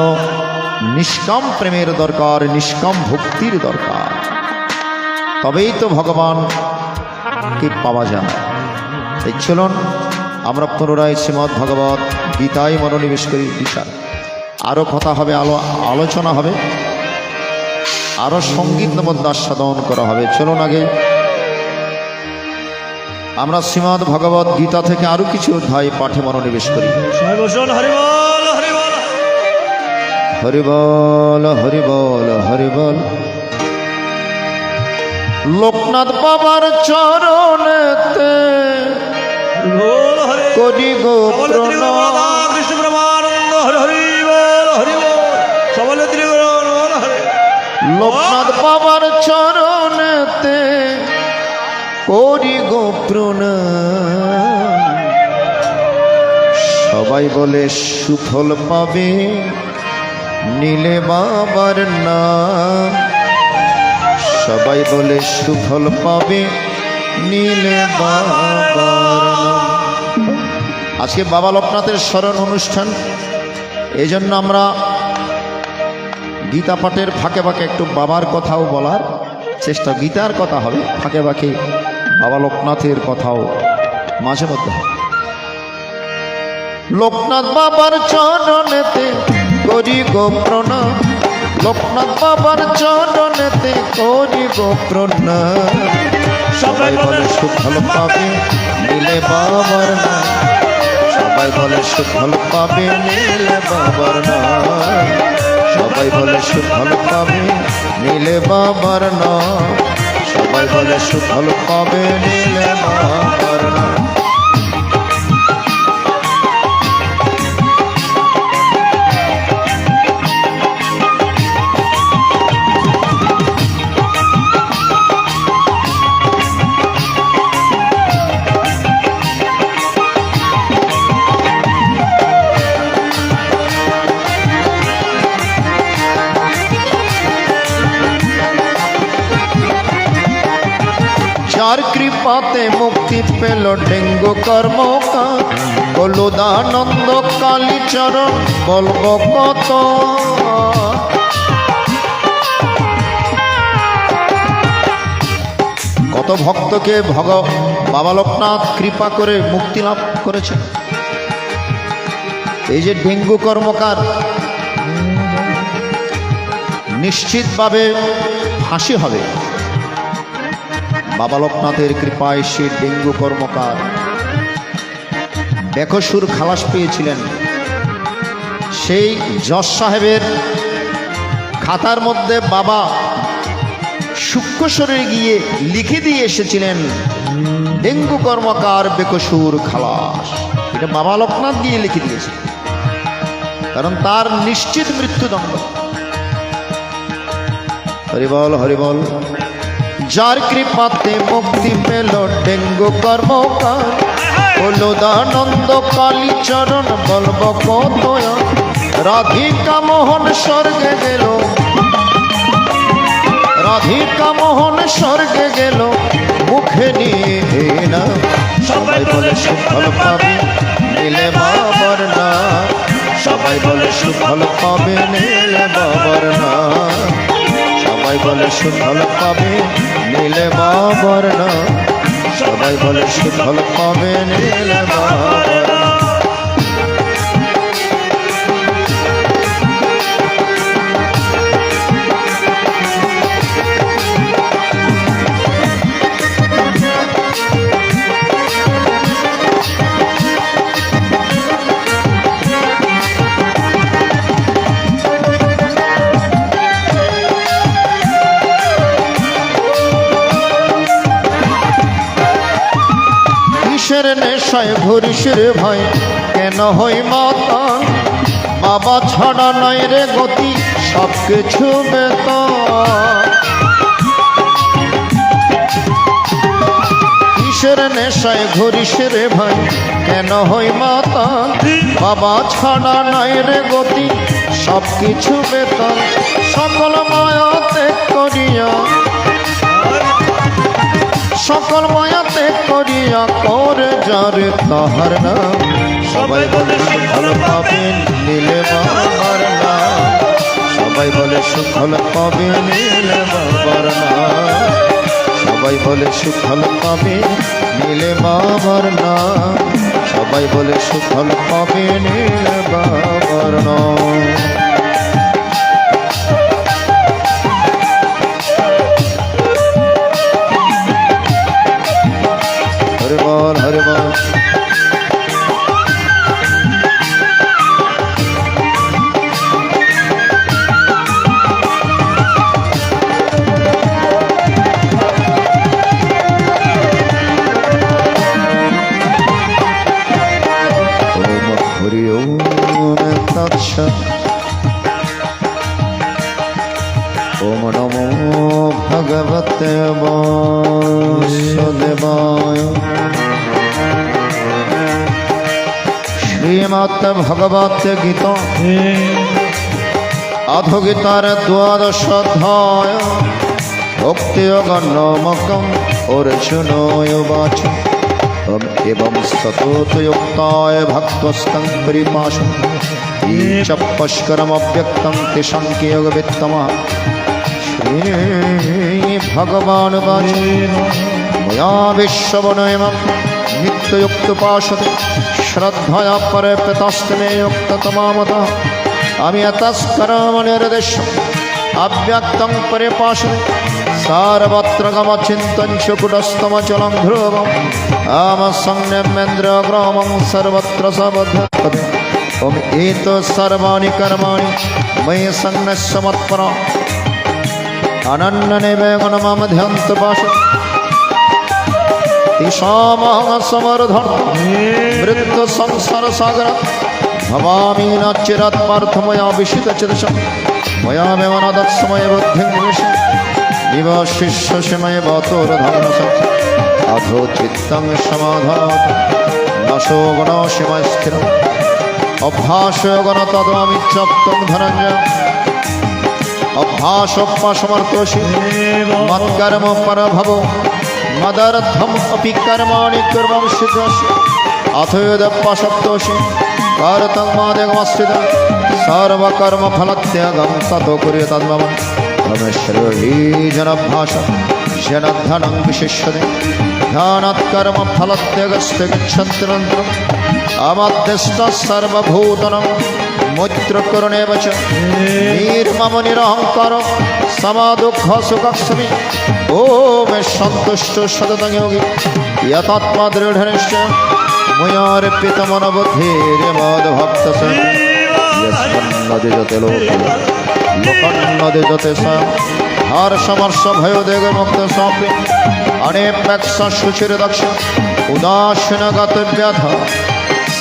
নিষ্কাম প্রেমের দরকার, নিষ্কাম ভক্তির দরকার, তবেই তো ভগবানকে পাওয়া যায়। এই চলুন আমরা পুনরায় শ্রীমদ্ ভগবত গীতায় মনোনিবেশ করি। বিশাল আরও কথা হবে, আলোচনা হবে, আরও সঙ্গীত মধ্যাস্বাদন করা হবে। চলুন আগে আমরা শ্রীমদ্ ভগবত গীতা থেকে আরো কিছু অধ্যায় পাঠে মনোনিবেশ করি। সবাই বসুন। হরি বল হরি বল। হরি বল হরি বল হরি বল। লোকনাথ বাবার চরণেতে বল হরি করি গো সকলে ত্রিগুণ প্রণাম। কৃষ্ণ প্রেমানন্দ হরি হরি বল হরি বল। সকলে ত্রিগুণ বল হরি। লোকনাথ বাবার চরণেতে করি গো প্রণাম। সবাই বলে সুফল পাবে নীলে বাবার নাম। সবাই বলে সুফল পাবে নীলে বাবার নাম। আজকে বাবা লোকনাথের স্মরণ অনুষ্ঠান, এই জন্য আমরা গীতা পাঠের ফাঁকে ফাঁকে একটু বাবার কথাও বলার চেষ্টা। গীতার কথা হবে, ফাঁকে ফাঁকে বাবা লোকনাথের কথাও মাঝে মধ্যে হবে। লোকনাথ বাবার চরণেতে করি গো প্রণাম। লোকনাথ বাবার চরণেতে করি গো প্রণাম। সবাই বলে সুফল পাবে নীলে বাবার নাম। সবাই বলে সুফল পাবে নীলে বাবার নাম। সবাই বলে সুফল পাবে নীলে বাবার নাম। সবাই বলে সুফল পাবে নীলে বাবার নাম। যার কৃপাতে মুক্তি পেল ডেঙ্গু কর্মকার, বলুদানন্দ কালীচরণ বলব কত। কত ভক্তকে বাবা লোকনাথ কৃপা করে মুক্তি লাভ করেছে। এই যে ডেঙ্গু কর্মকার, নিশ্চিতভাবে ফাঁসি হবে। বাবা লোকনাথের কৃপায় সে ডেঙ্গু কর্মকার বেকসুর খালাস পেয়েছিলেন। সেই জজ সাহেবের খাতার মধ্যে বাবা সূক্ষ্মস্বরে গিয়ে লিখে দিয়ে এসেছিলেন ডেঙ্গু কর্মকার বেকসুর খালাস। এটা বাবা লোকনাথ গিয়ে লিখে দিয়েছে, কারণ তার নিশ্চিত মৃত্যুদণ্ড। হরিবল হরিবল। যার কৃপাতে মুক্তি পেল ডেঙ্গু কর্মকার, বলুদানন্দ কালীচরণ বলব কত। রাধিকা মোহন স্বর্গে গেল, রাধিকা মোহন স্বর্গে গেল মুখে নিয়ে না। সবাই বলে সুফল পাবে নীলে বাবার নাম। সবাই বলে সুফল পাবে নীলে বাবার নাম। সবাই বলে সুফল পাবে নীলে বাবার নাম। সবাই বলে সুফল পাবে নীলে বাবার নাম। কিসের নেশায় ঘুরিস রে ভাই কেন হই মাতাল বাবা ছাড়া নাই রে গতি সব কিছু বেতাল কিসের নেশায় ঘুরিস রে ভাই কেন হই মাতাল বাবা ছাড়া নাই রে গতি সব কিছু বেতাল সকল মায়া ত্যাগ করিয়া সকল মায়া ত্যাগ করিয়া করে যারে তাহার নাম সবাই বলে সুফল পাবে নীলে বাবার নাম সবাই বলে সুফল পাবে নীলে বাবার নাম সবাই বলে সুফল পাবে নীলে বাবার নাম সবাই বলে সুফল পাবে নীলে বাবার নাম হরে বল হরে বল ओम नमो भगवते वासुदेवाय श्रीमद् भगवत गीता अधोगीतार द्वादश अध्याय भक्ति नामकम् अर्जुनाय वाच एवं सतोतयुक्ताय भक्तस्तं परिपाशं च पश्करमव्यक्तं तिशङ्कयोगवित्तमः श्रीभगवान् वाच मया विश्ववनयमं नित्ययुक्तोपासते श्रद्धया परपितस्ते युक्ततमामतः আমি তস্করমনির্দেশম অব্যক্তং পরিপাশে সার্বত্র গমচিন্তন কুটস্থমচলং ধ্রুবম আমসংযমেন্দ্রগ্রামং সর্বত্র সবদ্ধপদে ওম এত সর্বাণি কর্মাণি ময়ি সংন্যস্য মৎপরা অনন্যনিবেগন মম ধ্যান্তপাশ তিসামহং সমর্ধন মৃত্যু সংসার সাগর भवामी न चिरात् पार्थमया विशितचिदशं मया मेवनादत्समय बुद्धिं निवेशं निवाशिष्यमय वातोरधानसं अधो चित्तं समाधात् नशो गणशिमय स्थिरम् अभ्यासगणतद्वामिच्छप्तं धनञ्जय अभ्यासोपसमर्थोषि मत्कर्म परभवो मदर्थम् अपि कर्माणि कुर्वं सिद्धस्य अथ यदप्यसप्तोषि कर्तं मादेगमस्थितं सर्वकर्मफलत्यागं ततो कुर्यात्मम तमेश्वरीजनभ्यासं जनधनं विशिष्यते ध्यानात् कर्मफलत्यागस्य गच्छन्त्यनन्तरम् अमध्यस्थः सर्वभूतानां मैत्रकरणेव च निर्मम निरहङ्कार समदुःखसुखस्मि ॐ सन्तुष्टो सततं योगी यतात्मा दृढनिश्चयः मयार्पितमनबुद्धिर्मद्भक्तस्य लोकन्नदिजते स हर्षमर्ष भयोदेगमुक्त सापि अनेपेक्ष शुचिर्दक्ष उदासीनगतव्यथ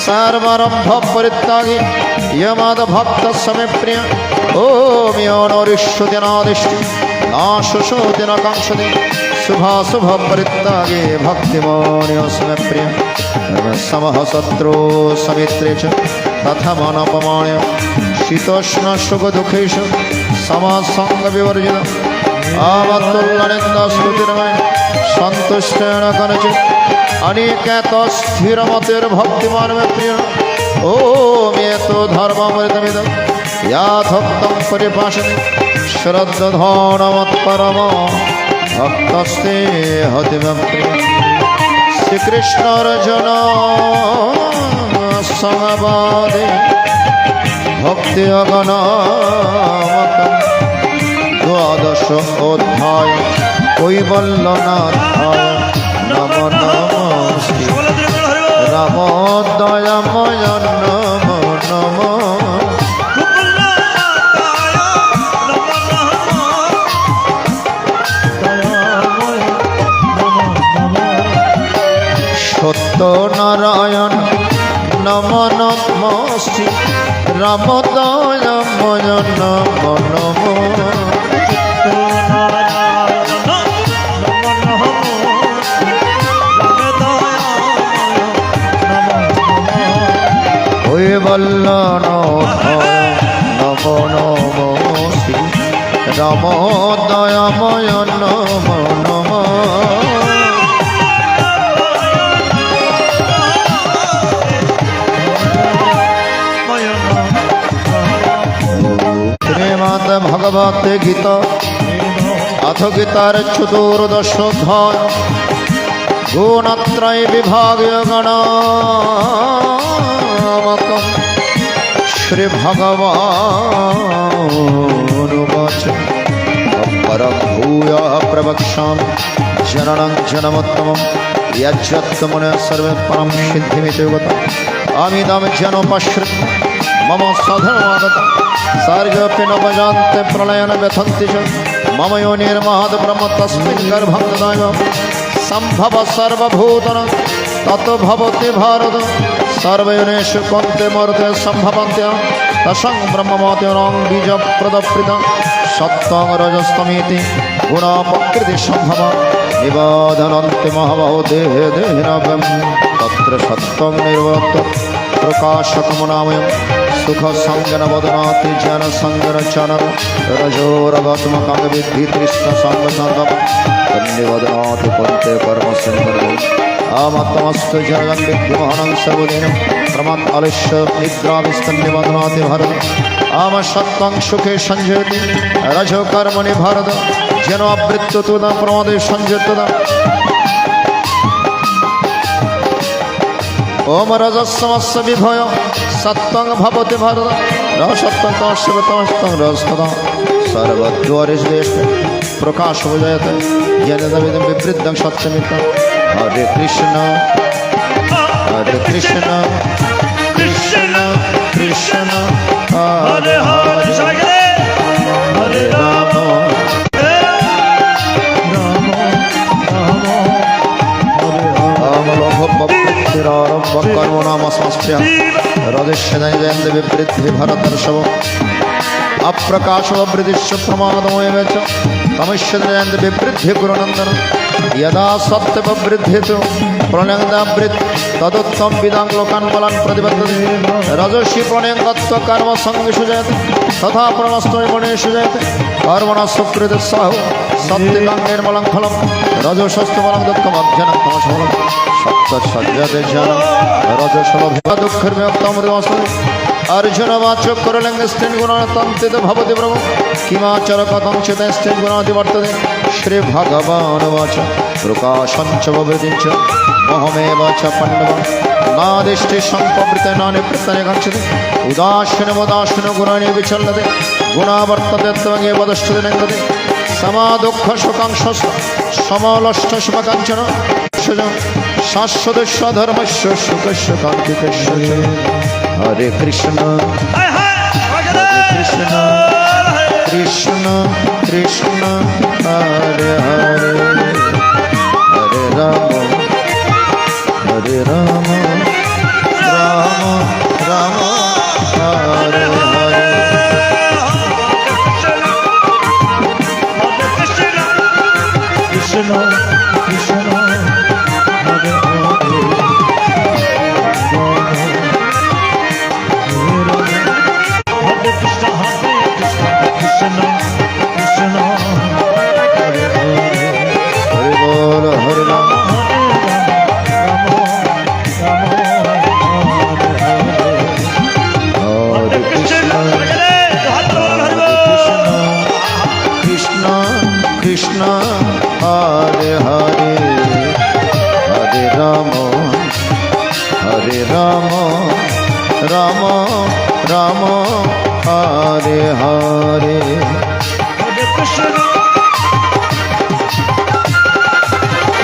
सर्वारम्भ परित्यागी यमद्भक्तस्य प्रिय ॐ यो नरिष्यति नादिष्टि नाशुशोति न काङ्क्षति शुभाशुभ परित्यागे भक्तिमान्योऽस्मि प्रिय समः शत्रु समित्रे च तथा मानपमाण्य शीतोष्ण सुखदुःखेषु समासङ्गविवर्जित आवतुल्यनिन्दस्तुतिर्मय सन्तुष्टेन कनचित् अनिकेतस्थिरमतिर्भक्तिमान् मे प्रिय ॐ एतो धर्ममृतमिदं याथोक्तं परिभाषते श्रद्धानमत्परम भक्तस्ते हति मे प्रिय श्रीकृष्ण अर्जुन समवादे भक्ति अगनामकं द्वादश अध्याय कैवल्यनाथाय नमो नमस्ते रामोदयमय नमो नमः নারায়ণ নম নম শ্রী রামদয়াময় নম নম। কৈবল্যন নম নম শ্রী রামদয়াময় নম নম। শ্রীমদ্ ভগবতে গীতা अथ गीतार चतुर्दशोऽध्याय गुणत्रय विभागीय गणामकम्। श्री भगवानुवाच परं भूया प्रवक्ष्यामि जननं जनमोत्तमं यज्जत्मुनयः सर्वे परं सिद्धिमिति गतम्। अमिदं जनोपश्रितं मम सधर्मागतम् सर्गोऽपि न भजन्ते प्रलयन व्यथन्ति च मम योनिर्महद् ब्रह्म तस्मिन् गर्भं ददामि सम्भव सर्वभूतानां ततो भवति भारत। सर्वयोनिषु कौन्तेय मर्त्य सम्भवन्ति तस्ं ब्रह्ममोऽतिरं बीजप्रदप्रीतं सत्त्वं रजस्तमेति गुणा प्रकृति सम्भवा निबध्नन्ति महाबाहो देहे देहिनव्यं तत्र सत्त्वं निर्वर्त्य प्रकाशकमनामयम् सुख संगन वदनाति जन संगन चनन रजोरवात्मकं विद्धि तृष्ण संग संगम तन्निवदनाति पंते कर्म संगम आमत्तमस्तु जनगं विद्धि महानं सर्वदिनं प्रमत् आलस्य निद्रा विस्तन्निवदनाति भारत आम सत्त्वं सुखे संजयति रजो कर्मणि भारत जनो अवृत्तो तुदा प्रमादे संजयतदा ओम रजस्समस्य विभय सत्त्वं भवति भारत रसत्वं तमस्त्वं रजस्तदा सर्वद्वारेषु प्रकाश हो जाते जनिदमिदं विवृद्धं सत्यमितं। हरे कृष्ण कृष्ण कृष्ण हरे हरे हरे राम राम राम हरे राम कर्म नाम संस्पृह रजस्यनयन्ति विवृद्धि भरतर्षभ अप्रकाशवृद्धिश्च प्रमादमय च तमस्यनयन्ति विवृद्धि गुरुनन्दन यदा सत्यवृद्धितु प्रणयदावृत् तदुत्तम विदां लोकान् बलान् प्रतिबद्धते रजस्वी प्रणयगत्व कर्म संगेषु जयते तथा प्रणस्तमणेषु जयते कर्मणः सुकृतस्साहु सत्त्विकं निर्मलं फलं रजसस्तु बलं दुःखमभ्यनं तमसफलं सत्तसज्जते ज्ञानं रजसलभ्य दुःखर्म्यक्तमृतमस्तु। अर्जुन वाचो करलिंग स्त्रीन् गुणान्तित भवति प्रभु किमाचर कथं चितस्त्रीन् गुणाति वर्तते। श्री भगवान् वाच प्रकाशं च ववृद्धिं च मोहमेव च पण्डव नादिष्टि संपवृते नानिवृत्तने गच्छति उदासीनवदासीनो गुणानि विचलते गुणा वर्तते त्वमेव वदष्टि निन्दते समा दुःख सुखं समलष्ट शुभकाञ्चन शाश्वतस्य धर्मस्य सुखस्य कान्तिकस्य हरे कृष्ण कृष्ण कृष्ण कृष्ण हरे हरे।